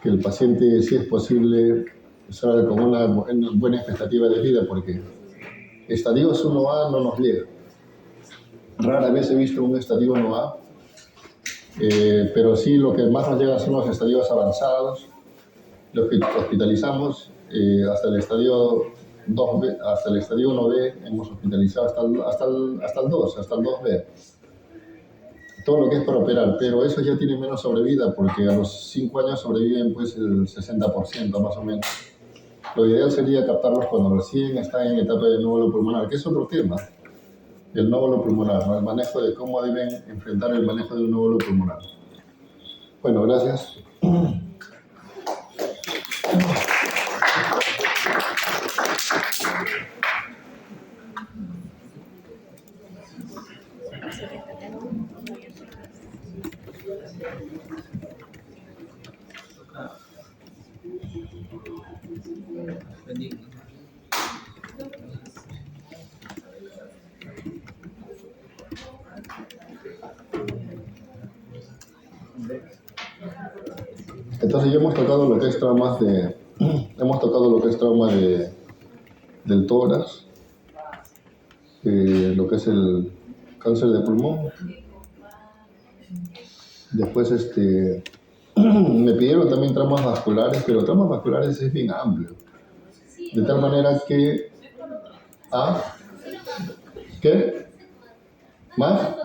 Que el paciente, si es posible, salga con una buena expectativa de vida, porque estadios 1A no nos llega. Rara vez he visto un estadio 1A, pero sí lo que más nos llega son los estadios avanzados, los que hospitalizamos hasta el estadio 2B, hasta el estadio 1B hemos hospitalizado hasta el 2, hasta el 2B. Todo lo que es para operar, pero eso ya tiene menos sobrevida, porque a los 5 años sobreviven pues el 60% más o menos. Lo ideal sería captarlos cuando recién están en etapa de nódulo pulmonar, que es otro tema, el nódulo pulmonar, ¿no? El manejo de cómo deben enfrentar el manejo de un nódulo pulmonar. Bueno, gracias. Bendiga. Entonces ya hemos tocado lo que es traumas del tórax, lo que es el cáncer de pulmón. Después me pidieron también traumas vasculares, pero traumas vasculares es bien amplio. De tal manera que... ¿Ah? ¿Qué? ¿Más?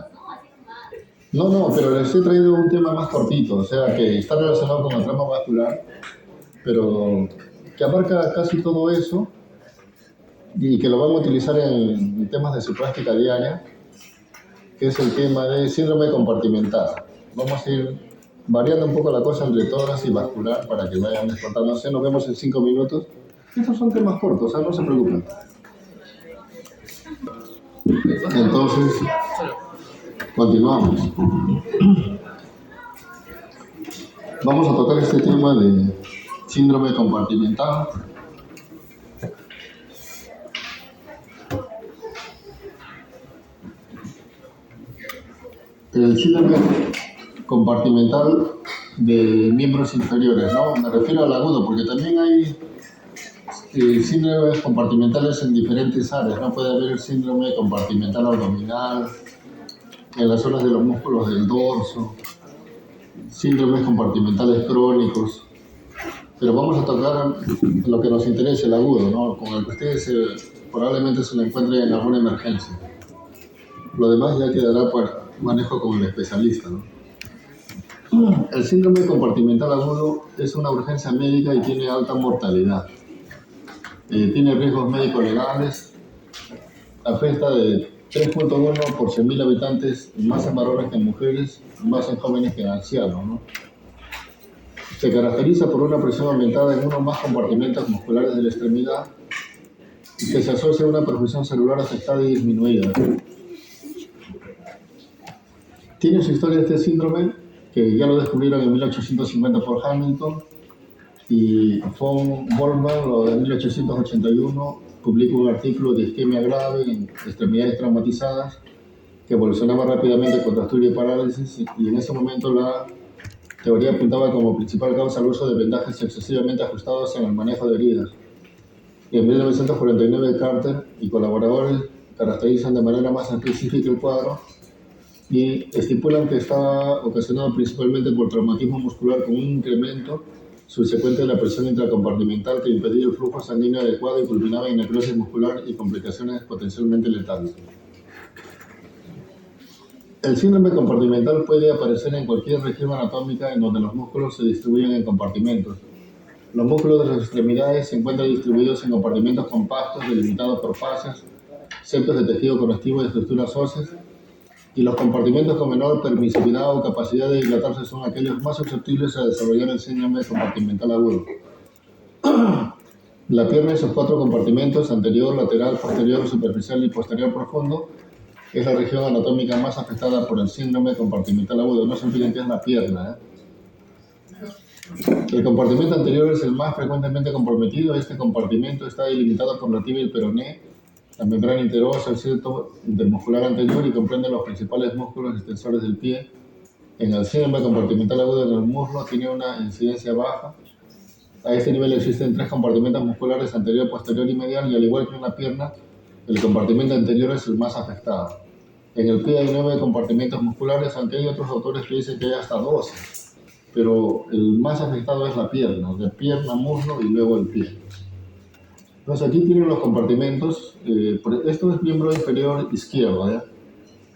No, pero les he traído un tema más cortito, o sea, que está relacionado con el trauma vascular, pero que abarca casi todo eso y que lo van a utilizar en temas de su práctica diaria, que es el tema de síndrome compartimental. Vamos a ir variando un poco la cosa entre tórax y vascular para que vayan descontándose. Nos vemos en 5 minutos. Estos son temas cortos, no se preocupen. Entonces, continuamos. Vamos a tocar este tema de síndrome compartimental. El síndrome compartimental de miembros inferiores, ¿no? Me refiero al agudo, porque también hay síndromes compartimentales en diferentes áreas, ¿no? Puede haber síndrome compartimental abdominal, en las zonas de los músculos del dorso, síndromes compartimentales crónicos, pero vamos a tocar lo que nos interesa, el agudo, ¿no? Con el que ustedes probablemente se lo encuentren en alguna emergencia. Lo demás ya quedará para manejo con el especialista, ¿no? El síndrome compartimental agudo es una urgencia médica y tiene alta mortalidad. Tiene riesgos médicos legales, afecta de 3.1 por 100.000 habitantes, más en varones que en mujeres, más en jóvenes que en ancianos, ¿no? Se caracteriza por una presión aumentada en uno o más compartimentos musculares de la extremidad y que se asocia a una perfusión celular afectada y disminuida. Tiene su historia este síndrome, que ya lo descubrieron en 1850 por Hamilton, y von Wolfgang, en 1881, publicó un artículo de isquemia grave en extremidades traumatizadas que evolucionaba rápidamente con trastorno y parálisis, y en ese momento la teoría apuntaba como principal causa al uso de vendajes excesivamente ajustados en el manejo de heridas. Y en 1949 Carter y colaboradores caracterizan de manera más específica el cuadro y estipulan que está ocasionado principalmente por traumatismo muscular con un incremento subsecuente de la presión intracompartimental que impedía el flujo sanguíneo adecuado y culminaba en necrosis muscular y complicaciones potencialmente letales. El síndrome compartimental puede aparecer en cualquier región anatómica en donde los músculos se distribuyen en compartimentos. Los músculos de las extremidades se encuentran distribuidos en compartimentos compactos delimitados por fascias, septos de tejido conectivo y estructuras óseas, y los compartimentos con menor permisividad o capacidad de dilatarse son aquellos más susceptibles a desarrollar el síndrome compartimental agudo. La pierna y sus 4 compartimentos, anterior, lateral, posterior, superficial y posterior profundo, es la región anatómica más afectada por el síndrome compartimental agudo. No se olviden que es la pierna. El compartimento anterior es el más frecuentemente comprometido. Este compartimento está delimitado por la tibia y el peroné, la membrana interósea, el septo intermuscular anterior y comprende los principales músculos extensores del pie. En el síndrome compartimental agudo en el muslo tiene una incidencia baja. A este nivel existen 3 compartimentos musculares, anterior, posterior y medial, y al igual que en la pierna, el compartimento anterior es el más afectado. En el pie hay 9 compartimentos musculares, aunque hay otros autores que dicen que hay hasta 12, pero el más afectado es la pierna, de pierna, muslo y luego el pie. Entonces aquí tienen los compartimentos. Esto es miembro inferior izquierdo, ¿ya?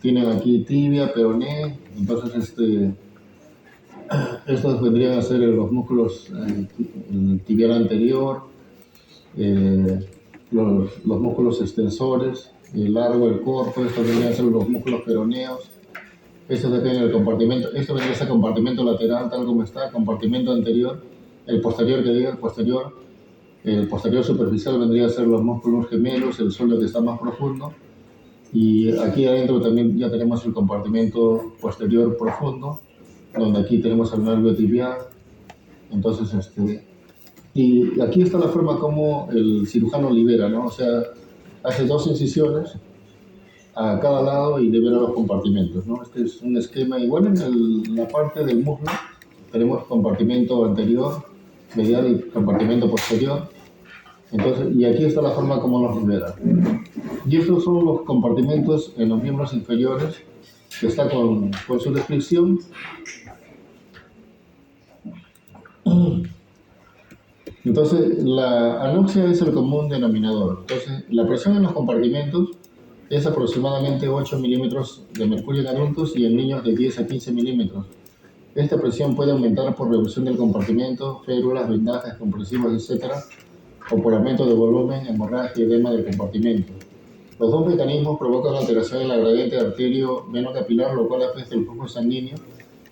Tienen aquí tibia, peroné, entonces estos vendrían a ser los músculos tibial anterior, los músculos extensores, el largo, el corto. Estos vendrían a ser los músculos peroneos. Estos de acá en el compartimento, esto vendría a ser compartimento lateral, tal como está, compartimento anterior, el posterior, que diga el posterior superficial vendría a ser los músculos gemelos, el suelo que está más profundo, y aquí adentro también ya tenemos el compartimento posterior profundo, donde aquí tenemos el nervio tibial. Entonces, y aquí está la forma como el cirujano libera, ¿no? O sea, hace 2 incisiones a cada lado y libera los compartimentos, ¿no? Este es un esquema igual. En la parte del muslo tenemos compartimento anterior, medial y compartimento posterior. Entonces, y aquí está la forma como los libera. Y estos son los compartimentos en los miembros inferiores, que está con su descripción. Entonces, la anoxia es el común denominador. Entonces, la presión en los compartimentos es aproximadamente 8 milímetros de mercurio en adultos y en niños de 10 a 15 milímetros. Esta presión puede aumentar por reducción del compartimento, férulas, vendajes compresivos, etc., o por aumento de volumen, hemorragia y edema del compartimento. Los 2 mecanismos provocan alteración en la gradiente arterio-veno-capilar, lo cual afecta el flujo sanguíneo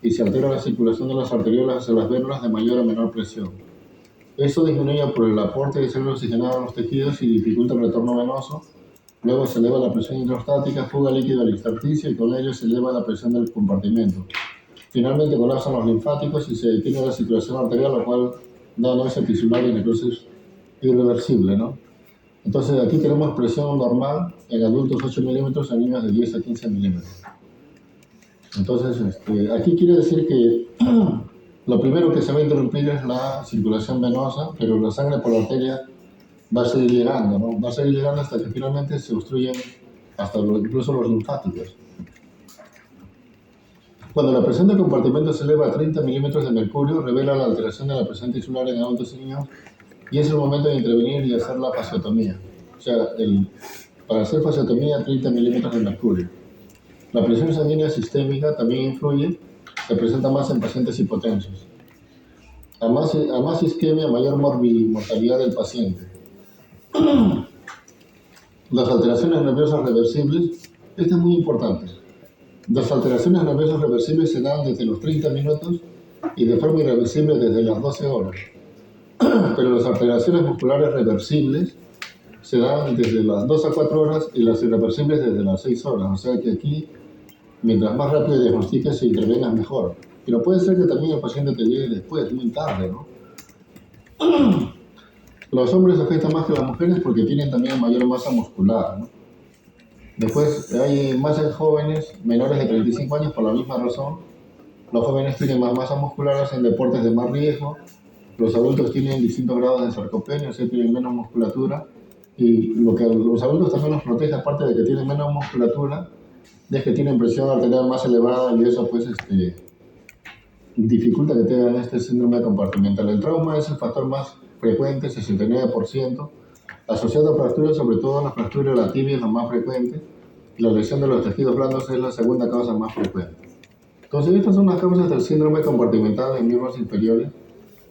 y se altera la circulación de las arteriolas hacia las vénulas de mayor a menor presión. Esto disminuye por el aporte de sangre oxigenada a los tejidos y dificulta el retorno venoso. Luego se eleva la presión intraostática, fuga líquido al intersticio y con ello se eleva la presión del compartimento. Finalmente colapsan los linfáticos y se detiene la circulación arterial, lo cual da anorexia tisular y necrosis irreversible, ¿no? Entonces aquí tenemos presión normal en adultos 8 milímetros, en niños de 10 a 15 milímetros. Entonces aquí quiere decir que lo primero que se va a interrumpir es la circulación venosa, pero la sangre por la arteria va a seguir llegando, ¿no? Va a seguir llegando hasta que finalmente se obstruyen incluso los linfáticos. Cuando la presión del compartimento se eleva a 30 milímetros de mercurio, revela la alteración de la presión tisular en adultos y niños, y es el momento de intervenir y hacer la fasciotomía. O sea, para hacer fasciotomía, 30 milímetros de mercurio. La presión sanguínea sistémica también influye, se presenta más en pacientes hipotensos. A más isquemia, mayor mortalidad del paciente. Las alteraciones nerviosas reversibles, esto es muy importante. Las alteraciones nerviosas reversibles se dan desde los 30 minutos y de forma irreversible desde las 12 horas. Pero las alteraciones musculares reversibles se dan desde las 2 a 4 horas y las irreversibles desde las 6 horas. O sea que aquí, mientras más rápido diagnostiques e intervengas, mejor. Pero puede ser que también el paciente te llegue después, muy tarde, ¿no? Los hombres afectan más que las mujeres porque tienen también mayor masa muscular, ¿no? Después hay más en jóvenes menores de 35 años por la misma razón. Los jóvenes tienen más masa muscular, hacen deportes de más riesgo. Los adultos tienen distintos grados de sarcopenia, o sea, tienen menos musculatura. Y lo que los adultos también los protege, aparte de que tienen menos musculatura, es que tienen presión arterial más elevada y eso pues dificulta que tengan este síndrome compartimental. El trauma es el factor más frecuente, 69%, asociado a fracturas, sobre todo la fractura de la tibia es la más frecuente, y la lesión de los tejidos blandos es la segunda causa más frecuente. Entonces, estas son las causas del síndrome compartimental en miembros inferiores.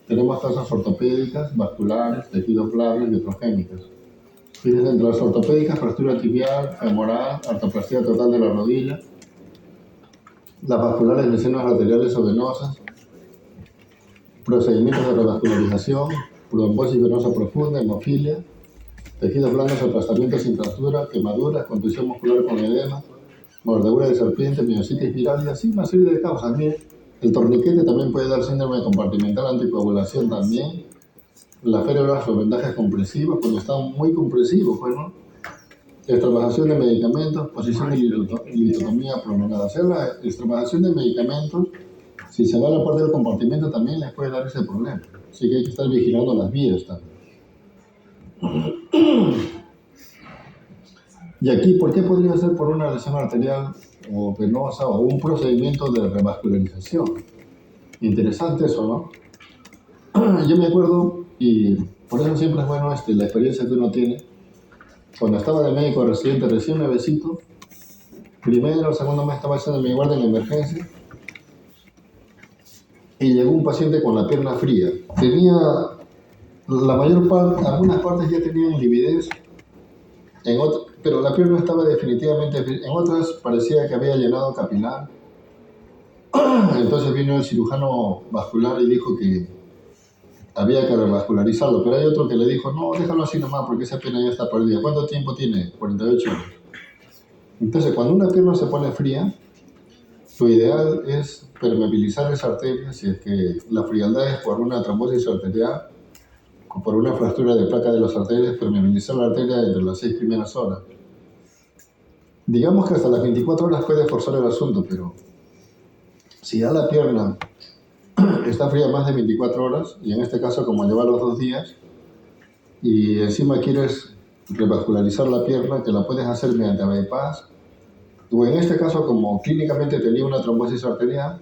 Tenemos causas ortopédicas, vasculares, tejidos blandos y otrogénicas. Fíjense, entre las ortopédicas, fractura tibial, femoral, artroplastía total de la rodilla, las vasculares, lesiones arteriales o venosas, procedimientos de revascularización, trombosis venosa profunda, hemofilia, tejidos blandos, aplastamientos sin fractura, quemaduras, contusión muscular con edema, mordedura de serpiente, miositis viral y así una serie de causas. Bien, el torniquete también puede dar síndrome compartimental, anticoagulación también, las férulas o vendajes compresivos, cuando están muy compresivos, pues, ¿no? Extravasación de medicamentos, posición de litotomía prolongada. O sea, la extravasación de medicamentos, si se va a la parte del compartimento, también les puede dar ese problema. Así que hay que estar vigilando las vías también. Y aquí, ¿por qué podría ser por una lesión arterial o venosa o un procedimiento de revascularización? Interesante eso, ¿no? Yo me acuerdo, y por eso siempre es bueno la experiencia que uno tiene. Cuando estaba de médico residente recién nuevecito, primero o segundo mes estaba haciendo mi guardia en emergencia y llegó un paciente con la pierna fría. Tenía la mayor parte, algunas partes ya tenían lividez, pero la pierna estaba definitivamente fría. En otras parecía que había llenado capilar. Entonces vino el cirujano vascular y dijo que había que revascularizarlo, pero hay otro que le dijo, no, déjalo así nomás porque esa pierna ya está perdida. ¿Cuánto tiempo tiene? 48 horas. Entonces, cuando una pierna se pone fría, lo ideal es permeabilizar esa arteria, si es que la frialdad es por una trombosis arterial o por una fractura de placa de las arterias, permeabilizar la arteria entre las 6 primeras horas. Digamos que hasta las 24 horas puede forzar el asunto, pero si ya la pierna está fría más de 24 horas, y en este caso como lleva los 2 días, y encima quieres revascularizar la pierna, que la puedes hacer mediante bypass, o en este caso como clínicamente tenía una trombosis arterial,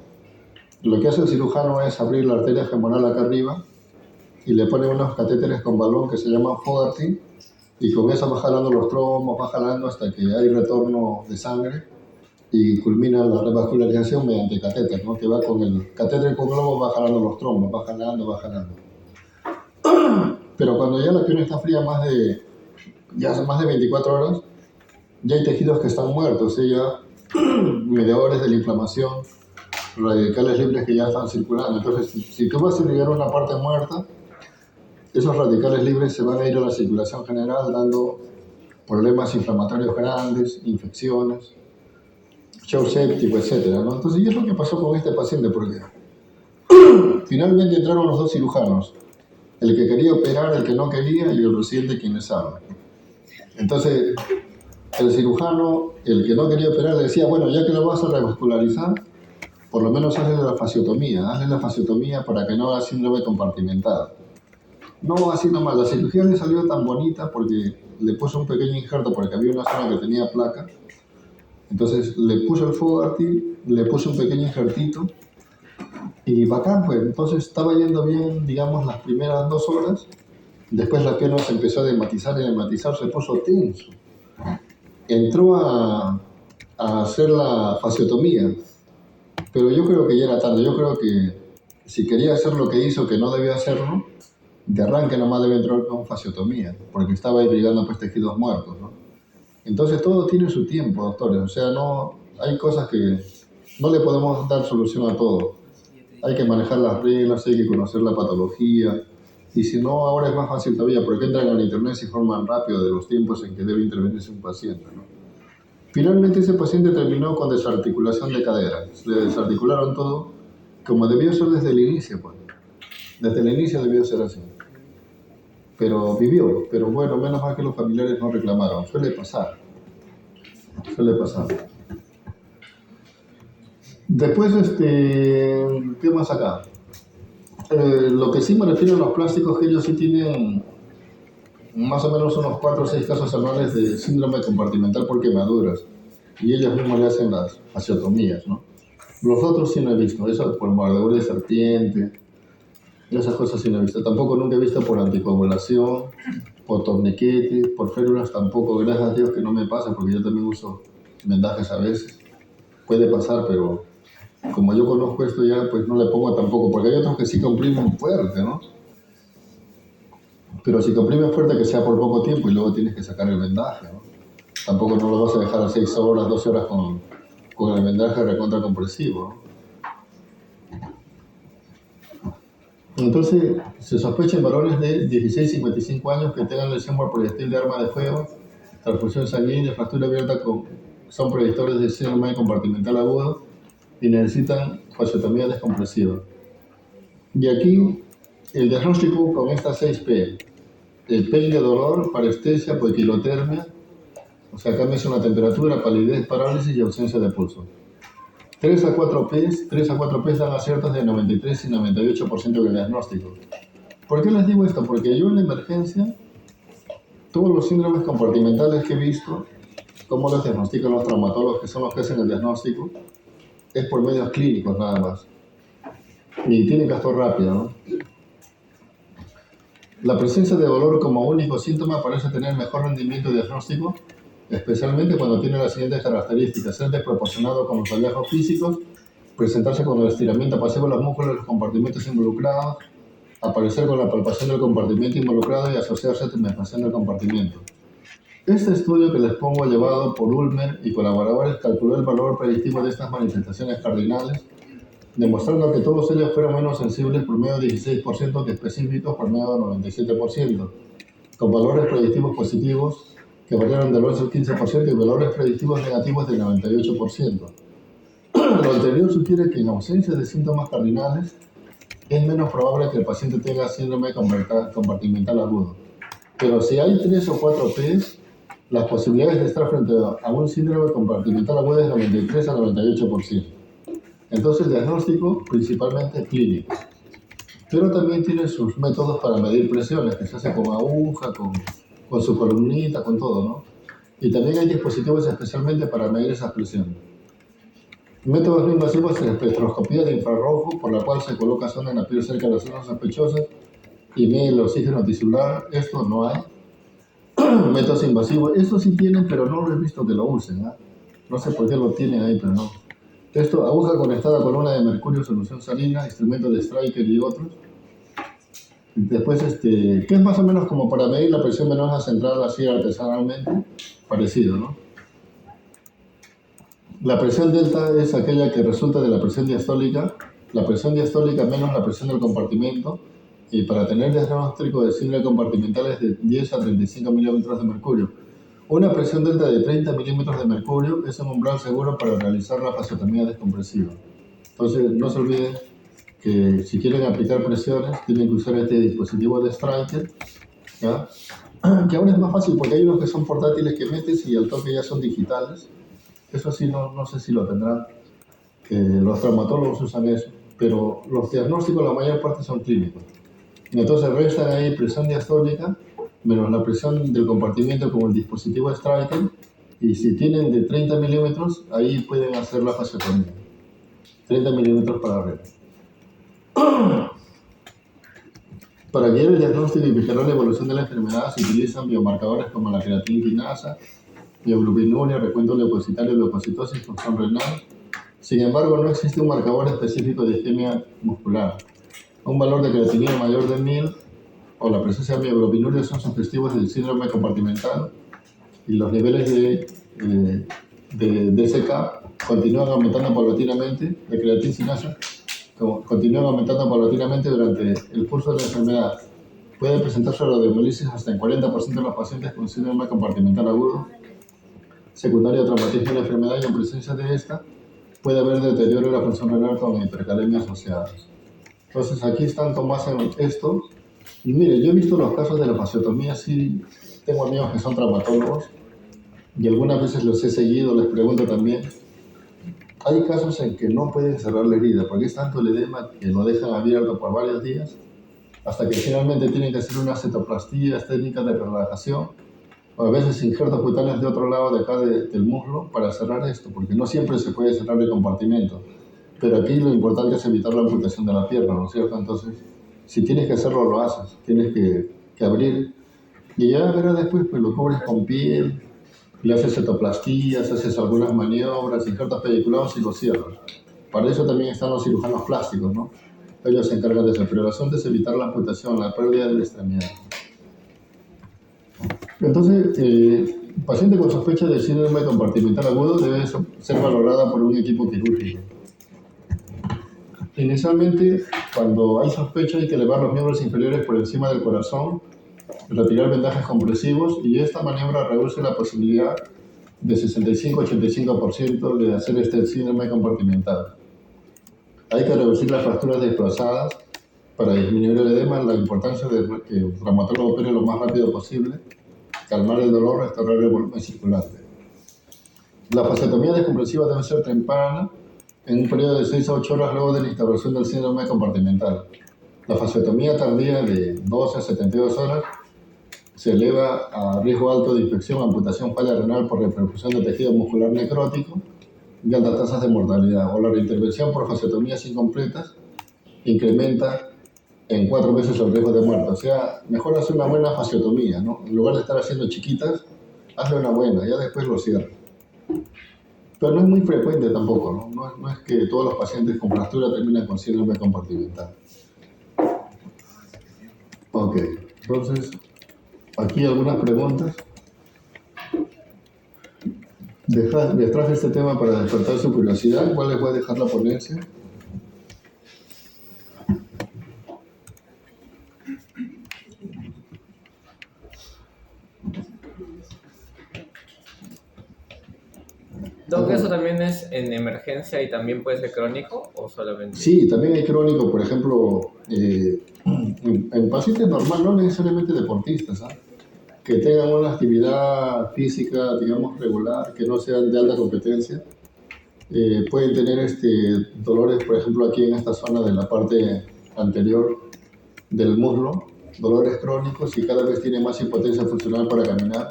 lo que hace el cirujano es abrir la arteria femoral acá arriba, y le pone unos catéteres con balón que se llaman Fogarty, y con eso va jalando los trombos, va jalando hasta que hay retorno de sangre, y culmina la revascularización mediante catéter, ¿no? Que va con el catéter con globo, va jalando los trombos, va jalando, va jalando. Pero cuando ya la pierna está fría ya hace más de 24 horas, ya hay tejidos que están muertos, ya mediadores de la inflamación, radicales libres que ya están circulando. Entonces, si tú vas a irrigar una parte muerta, esos radicales libres se van a ir a la circulación general dando problemas inflamatorios grandes, infecciones, shock séptico, etc., ¿no? Entonces, ¿y es lo que pasó con este paciente? Porque finalmente entraron los 2 cirujanos, el que quería operar, el que no quería, y el residente quien les habla. Entonces, el cirujano, el que no quería operar, le decía, bueno, ya que lo vas a revascularizar, por lo menos hazle la fasciotomía para que no haga síndrome compartimental. No, así nomás, la cirugía le salió tan bonita porque le puso un pequeño injerto porque había una zona que tenía placa. Entonces le puso el Fogarty, le puso un pequeño injertito y bacán, pues. Entonces estaba yendo bien, digamos, las primeras 2 horas. Después la pierna se empezó a hematizar, se puso tenso. Entró a hacer la fasciotomía, pero yo creo que ya era tarde. Yo creo que si quería hacer lo que hizo, que no debía hacerlo, de arranque nomás debe entrar con fasciotomía, porque estaba irrigando pues tejidos muertos, ¿no? Entonces todo tiene su tiempo, doctores. O sea, no hay cosas que no le podemos dar solución a todo. Hay que manejar las reglas, hay que conocer la patología. Y si no, ahora es más fácil todavía, porque entran en internet y se informan rápido de los tiempos en que debe intervenirse un paciente, ¿no? Finalmente ese paciente terminó con desarticulación de cadera. Le desarticularon todo, como debió ser desde el inicio, pues. Desde el inicio debió ser así. Pero vivió. Pero bueno, menos mal que los familiares no reclamaron. Suele pasar. Después, ¿qué más acá? Lo que sí me refiero a los plásticos, que ellos sí tienen más o menos unos 4 o 6 casos anuales de síndrome compartimental por quemaduras. y ellos mismos le hacen las fasciotomías, ¿no? Los otros sí no he visto, eso por mordedura de serpiente, esas cosas sí no he visto. Tampoco nunca he visto por anticoagulación, por torniquete, por férulas tampoco, gracias a Dios que no me pasa, porque yo también uso vendajes a veces. Puede pasar, pero como yo conozco esto ya, pues no le pongo tampoco, porque hay otros que sí comprimen fuerte, ¿no? Pero si comprimes fuerte que sea por poco tiempo y luego tienes que sacar el vendaje, ¿no? Tampoco no lo vas a dejar a 6 horas, 12 horas con el vendaje recontra compresivo, ¿no? Entonces, se sospecha en varones de 16 a 55 años que tengan lesión por proyectil de arma de fuego, transfusión sanguínea, fractura abierta, son predictores de síndrome compartimental agudo y necesitan fasciotomía descompresiva. Y aquí, el diagnóstico con estas 6 P. El P de dolor, parestesia, poiquilotermia, o sea, cambios en la temperatura, palidez, parálisis y ausencia de pulso. 3 a 4 P dan aciertos de 93 y 98% del diagnóstico. ¿Por qué les digo esto? Porque yo en la emergencia, todos los síndromes compartimentales que he visto, cómo los diagnostican los traumatólogos, que son los que hacen el diagnóstico, es por medios clínicos nada más. Y tienen que actuar rápido, ¿no? La presencia de dolor como único síntoma parece tener mejor rendimiento diagnóstico, especialmente cuando tiene las siguientes características: ser desproporcionado con los hallazgos físicos, presentarse con el estiramiento pasivo de los músculos de los compartimentos involucrados, aparecer con la palpación del compartimento involucrado y asociarse a tumefacción del compartimento. Este estudio que les pongo, llevado por Ulmer y colaboradores, calculó el valor predictivo de estas manifestaciones cardinales, demostrando que todos ellos fueron menos sensibles por medio de 16% que específicos por medio de 97%, con valores predictivos positivos que variaron del 11 al 15% y valores predictivos negativos del 98%. Lo anterior sugiere que en ausencia de síntomas cardinales es menos probable que el paciente tenga síndrome compartimental agudo. Pero si hay 3 o 4 P's, las posibilidades de estar frente a un síndrome compartimental agudo es 93 a 98%. Entonces el diagnóstico principalmente clínico, pero también tiene sus métodos para medir presiones, que se hace con aguja, con su columnita, con todo, ¿no? Y también hay dispositivos especialmente para medir esas presiones. Métodos no invasivos es la espectroscopía de infrarrojo, por la cual se coloca sonda en la piel cerca de las zonas sospechosas y mide el oxígeno tisular. Esto no hay. Métodos invasivos, estos sí tienen, pero no lo he visto que lo usen, ¿eh? No sé por qué lo tienen ahí, pero no. Esto, aguja conectada con una de mercurio, solución salina, instrumento de Stryker y otros. Después, que es más o menos como para medir la presión venosa central así artesanalmente, parecido, ¿no? La presión delta es aquella que resulta de la presión diastólica menos la presión del compartimento, y para tener diagnóstico de síndrome compartimental es de 10 a 35 milímetros de mercurio. Una presión delta de 30 milímetros de mercurio es un umbral seguro para realizar la fasciotomía descompresiva. Entonces, no se olviden que si quieren aplicar presiones, tienen que usar este dispositivo de Stryker, ¿ya? Que ahora es más fácil porque hay unos que son portátiles que metes y al toque ya son digitales. Eso sí, no sé si lo tendrán, que los traumatólogos usan eso, pero los diagnósticos la mayor parte son clínicos. Entonces restan ahí presión diastólica menos la presión del compartimento con el dispositivo Stryker, y si tienen de 30 milímetros, ahí pueden hacer la fasciotomía. 30 milímetros para arriba. Para guiar el diagnóstico y vigilar la evolución de la enfermedad se utilizan biomarcadores como la creatina quinasa, bioglobinuria, recuento leucocitario, leucocitosis, función renal. Sin embargo, no existe un marcador específico de isquemia muscular. Un valor de creatinina mayor de 1000 o la presencia de bioglobinuria son sugestivos del síndrome compartimental, y los niveles de DSK continúan aumentando paulatinamente, de creatina quinasa, continúan aumentando paulatinamente durante el curso de la enfermedad. Puede presentarse radiomielisis hasta en 40% de los pacientes con síndrome compartimental agudo, secundario a traumatismo de la enfermedad, y en presencia de esta puede haber deterioro de la función renal con hipercalemia asociadas. Entonces aquí están Tomás en esto. Y mire, yo he visto los casos de la fasciotomía, sí, tengo amigos que son traumatólogos y algunas veces los he seguido, les pregunto también. Hay casos en que no pueden cerrar la herida porque es tanto el edema que lo dejan abierto por varios días hasta que finalmente tienen que hacer unas cetoplastía, técnicas de relajación, o a veces injertos cutáneos de otro lado de acá del muslo para cerrar esto, porque no siempre se puede cerrar el compartimento. Pero aquí lo importante es evitar la amputación de la pierna, ¿no es cierto? Entonces, si tienes que hacerlo, lo haces. Tienes que abrir y ya verás después, pues lo cubres con piel, le haces cetoplastías, haces algunas maniobras, injertos pediculados y lo cierras. Para eso también están los cirujanos plásticos, ¿no? Ellos se encargan de eso, pero el asunto es evitar la amputación, la pérdida de la extremidad. Entonces, paciente con sospecha de síndrome compartimental agudo debe ser valorada por un equipo quirúrgico. Inicialmente, cuando hay sospecha, hay que elevar los miembros inferiores por encima del corazón, retirar vendajes compresivos y esta maniobra reduce la posibilidad de 65-85% de hacer este síndrome compartimental. Hay que reducir las fracturas desplazadas para disminuir el edema, la importancia de que el traumatólogo opere lo más rápido posible, calmar el dolor, restaurar el volumen circulante. La fasectomía descompresiva debe ser temprana, en un periodo de 6 a 8 horas luego de la instauración del síndrome compartimental. La fasectomía tardía de 12 a 72 horas se eleva a riesgo alto de infección, amputación, falla renal por reperfusión de tejido muscular necrótico y altas tasas de mortalidad. O la reintervención por fasectomías incompletas incrementa en 4 veces el riesgo de muerte. O sea, mejor hacer una buena fasectomía, ¿no? En lugar de estar haciendo chiquitas, hazle una buena, ya después lo cierras. Pero no es muy frecuente tampoco, ¿no? No es que todos los pacientes con fractura terminan con síndrome compartimental. Ok, entonces, aquí algunas preguntas. Les traje este tema para despertar su curiosidad. ¿Cuál les voy a dejar la ponencia? Doc, ¿eso también es en emergencia y también puede ser crónico o solamente? Sí, también hay crónico, por ejemplo, en pacientes normales, no necesariamente deportistas, ¿ah? Que tengan una actividad física, digamos, regular, que no sean de alta competencia, pueden tener dolores, por ejemplo, aquí en esta zona de la parte anterior del muslo, dolores crónicos y cada vez tienen más impotencia funcional para caminar.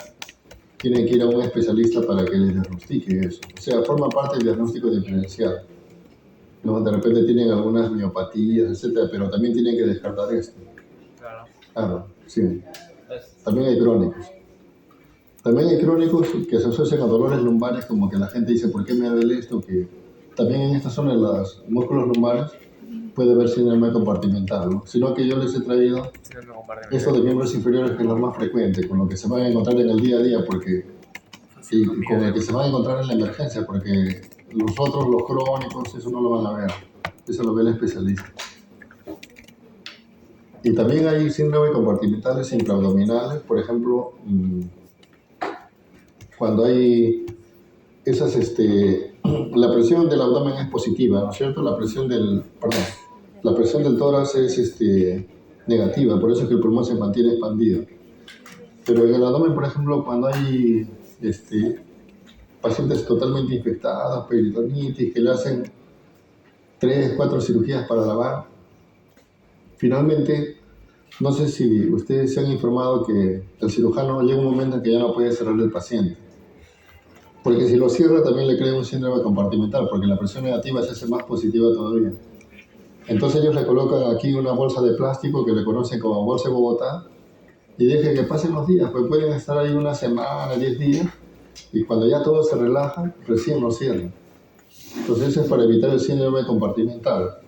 Tienen que ir a un especialista para que les diagnostique eso. O sea, forma parte del diagnóstico diferencial. ¿No? De repente tienen algunas miopatías, etcétera, pero también tienen que descartar esto. Claro. Claro, sí. También hay crónicos. También hay crónicos que se asocian a dolores lumbares, como que la gente dice, ¿por qué me duele esto? Que también en esta zona, en los músculos lumbares, puede haber síndrome compartimental, ¿no? Sino que yo les he traído esto de miembros inferiores, que es lo más frecuente, con lo que se van a encontrar en el día a día, y con el que se van a encontrar en la emergencia, porque los otros, los crónicos, eso no lo van a ver, eso lo ve el especialista. Y también hay síndrome compartimentales intraabdominales, por ejemplo, cuando hay esas, la presión del abdomen es positiva, ¿no es cierto? La presión del tórax es negativa, por eso es que el pulmón se mantiene expandido. Pero en el abdomen, por ejemplo, cuando hay pacientes totalmente infectados, peritonitis, que le hacen 3, 4 cirugías para lavar, finalmente, no sé si ustedes se han informado que el cirujano llega un momento en que ya no puede cerrar el paciente. Porque si lo cierra también le crea un síndrome compartimental, porque la presión negativa se hace más positiva todavía. Entonces ellos le colocan aquí una bolsa de plástico que le conocen como bolsa de Bogotá y dejen que pasen los días, pues pueden estar ahí una semana, 10 días, y cuando ya todo se relaja, recién lo cierran. Entonces eso es para evitar el síndrome compartimental.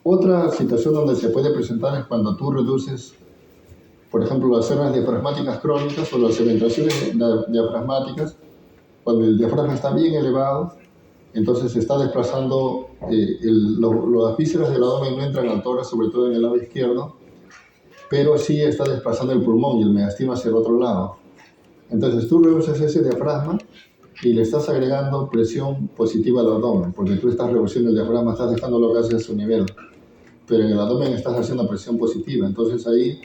Otra situación donde se puede presentar es cuando tú reduces, por ejemplo, las hernias diafragmáticas crónicas o las cementaciones diafragmáticas. Cuando el diafragma está bien elevado, entonces se está desplazando, las vísceras del abdomen no entran al tórax, sobre todo en el lado izquierdo, pero sí está desplazando el pulmón y el mediastino hacia el otro lado. Entonces tú reduces ese diafragma y le estás agregando presión positiva al abdomen, porque tú estás reduciendo el diafragma, estás dejándolo casi a su nivel, pero en el abdomen estás haciendo presión positiva, entonces ahí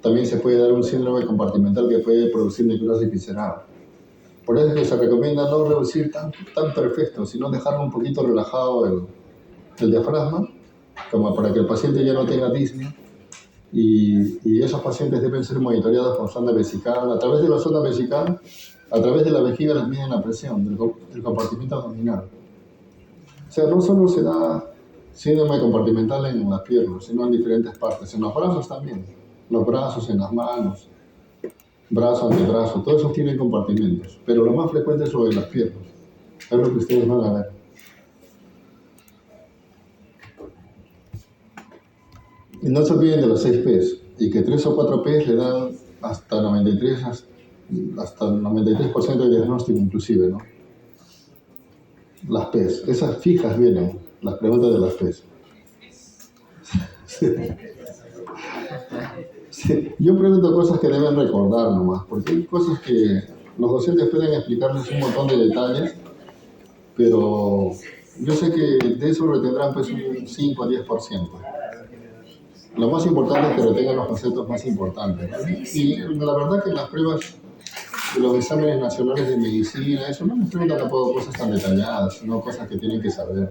también se puede dar un síndrome compartimental que puede producir necrosis visceral. Por eso es que se recomienda no reducir tan perfecto, sino dejarlo un poquito relajado el diafragma, como para que el paciente ya no tenga disnea y esos pacientes deben ser monitoreados con sonda vesical. A través de la sonda vesical, a través de la vejiga les miden la presión del compartimento abdominal. O sea, no solo se da síndrome compartimental en las piernas, sino en diferentes partes. En los brazos también. Los brazos, en las manos, brazo, antebrazo, todos esos tienen compartimentos. Pero lo más frecuente es sobre las piernas. Es lo que ustedes van a ver. Y no se olviden de los 6 P's, y que 3 o 4 P's le dan hasta 93% de diagnóstico inclusive, ¿no? Las P's, esas fijas vienen, las preguntas de las P's. Sí. Sí. Yo pregunto cosas que deben recordar nomás, porque hay cosas que los docentes pueden explicarles un montón de detalles, pero yo sé que de eso retendrán pues un 5 a 10%. Lo más importante es que retengan los conceptos más importantes, ¿no? Y la verdad que en las pruebas de los exámenes nacionales de medicina, eso no les preguntan tampoco cosas tan detalladas, sino cosas que tienen que saber.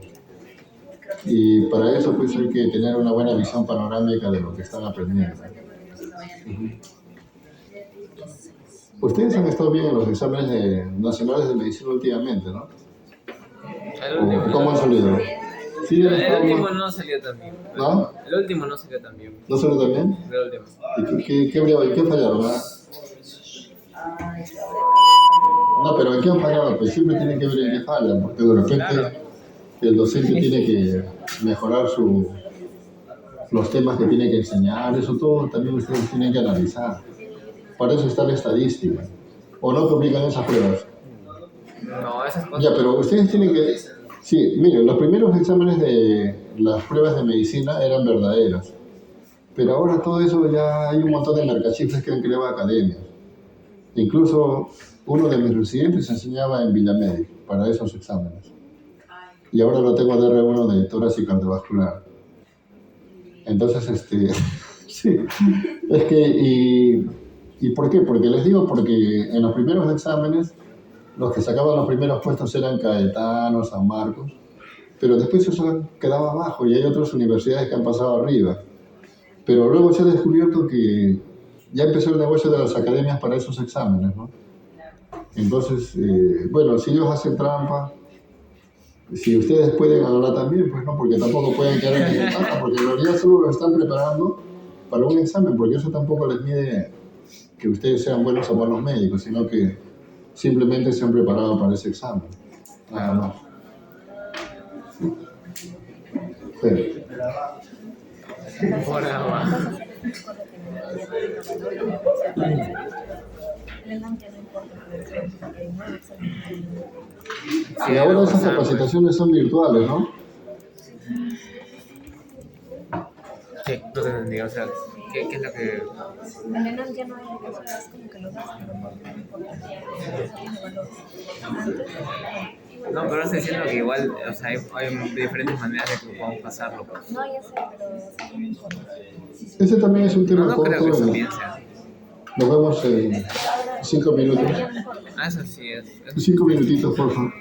Y para eso pues hay que tener una buena visión panorámica de lo que están aprendiendo. Ustedes han estado bien en los exámenes nacionales de medicina últimamente, ¿no? ¿Cómo han salido? Sí, el último no salió tan bien. ¿No? El último no salió tan bien. ¿No salió tan bien? El último. ¿Y qué fallaron? No, pero ¿en qué han fallado? Pues siempre tienen que ver en qué fallan, porque de repente el docente tiene que mejorar los temas que tiene que enseñar, eso todo también ustedes tienen que analizar. Para eso está la estadística. ¿O no publican esas pruebas? No, esas cosas. Ya, pero ustedes tienen que... Sí, miren, los primeros exámenes de las pruebas de medicina eran verdaderas. Pero ahora todo eso ya hay un montón de mercachifles que han creado academias. Incluso uno de mis residentes enseñaba en Villamed para esos exámenes. Y ahora lo tengo de R1 de tórax y cardiovascular. Entonces, sí, es que, ¿y por qué? Porque les digo, porque en los primeros exámenes, los que sacaban los primeros puestos eran Caetano, San Marcos, pero después eso han quedado abajo y hay otras universidades que han pasado arriba. Pero luego se ha descubierto que ya empezó el negocio de las academias para esos exámenes, ¿no? Entonces, bueno, si ellos hacen trampa, si ustedes pueden ahora también, pues no, porque tampoco pueden quedar en desventaja, porque en realidad solo lo están preparando para un examen, porque eso tampoco les mide que ustedes sean buenos o malos médicos, sino que simplemente se han preparado para ese examen, nada más. Sí. Por agua. Y ahora esas capacitaciones son virtuales, ¿no? Sí, no te entendí, o sea, ¿qué es lo que...? El ENAM ya no hay educación, es como que lo das, pero por importancia, eso tiene valor. Antes, No, pero estás diciendo que igual, o sea, hay diferentes maneras de que podamos pasarlo, pues. no, ya sé, pero sí tiene importancia. Ese también es un tema No creo que corto. eso bien sea. Nos vemos en 5 minutos. Ah, eso sí es. 5 minutitos, por favor.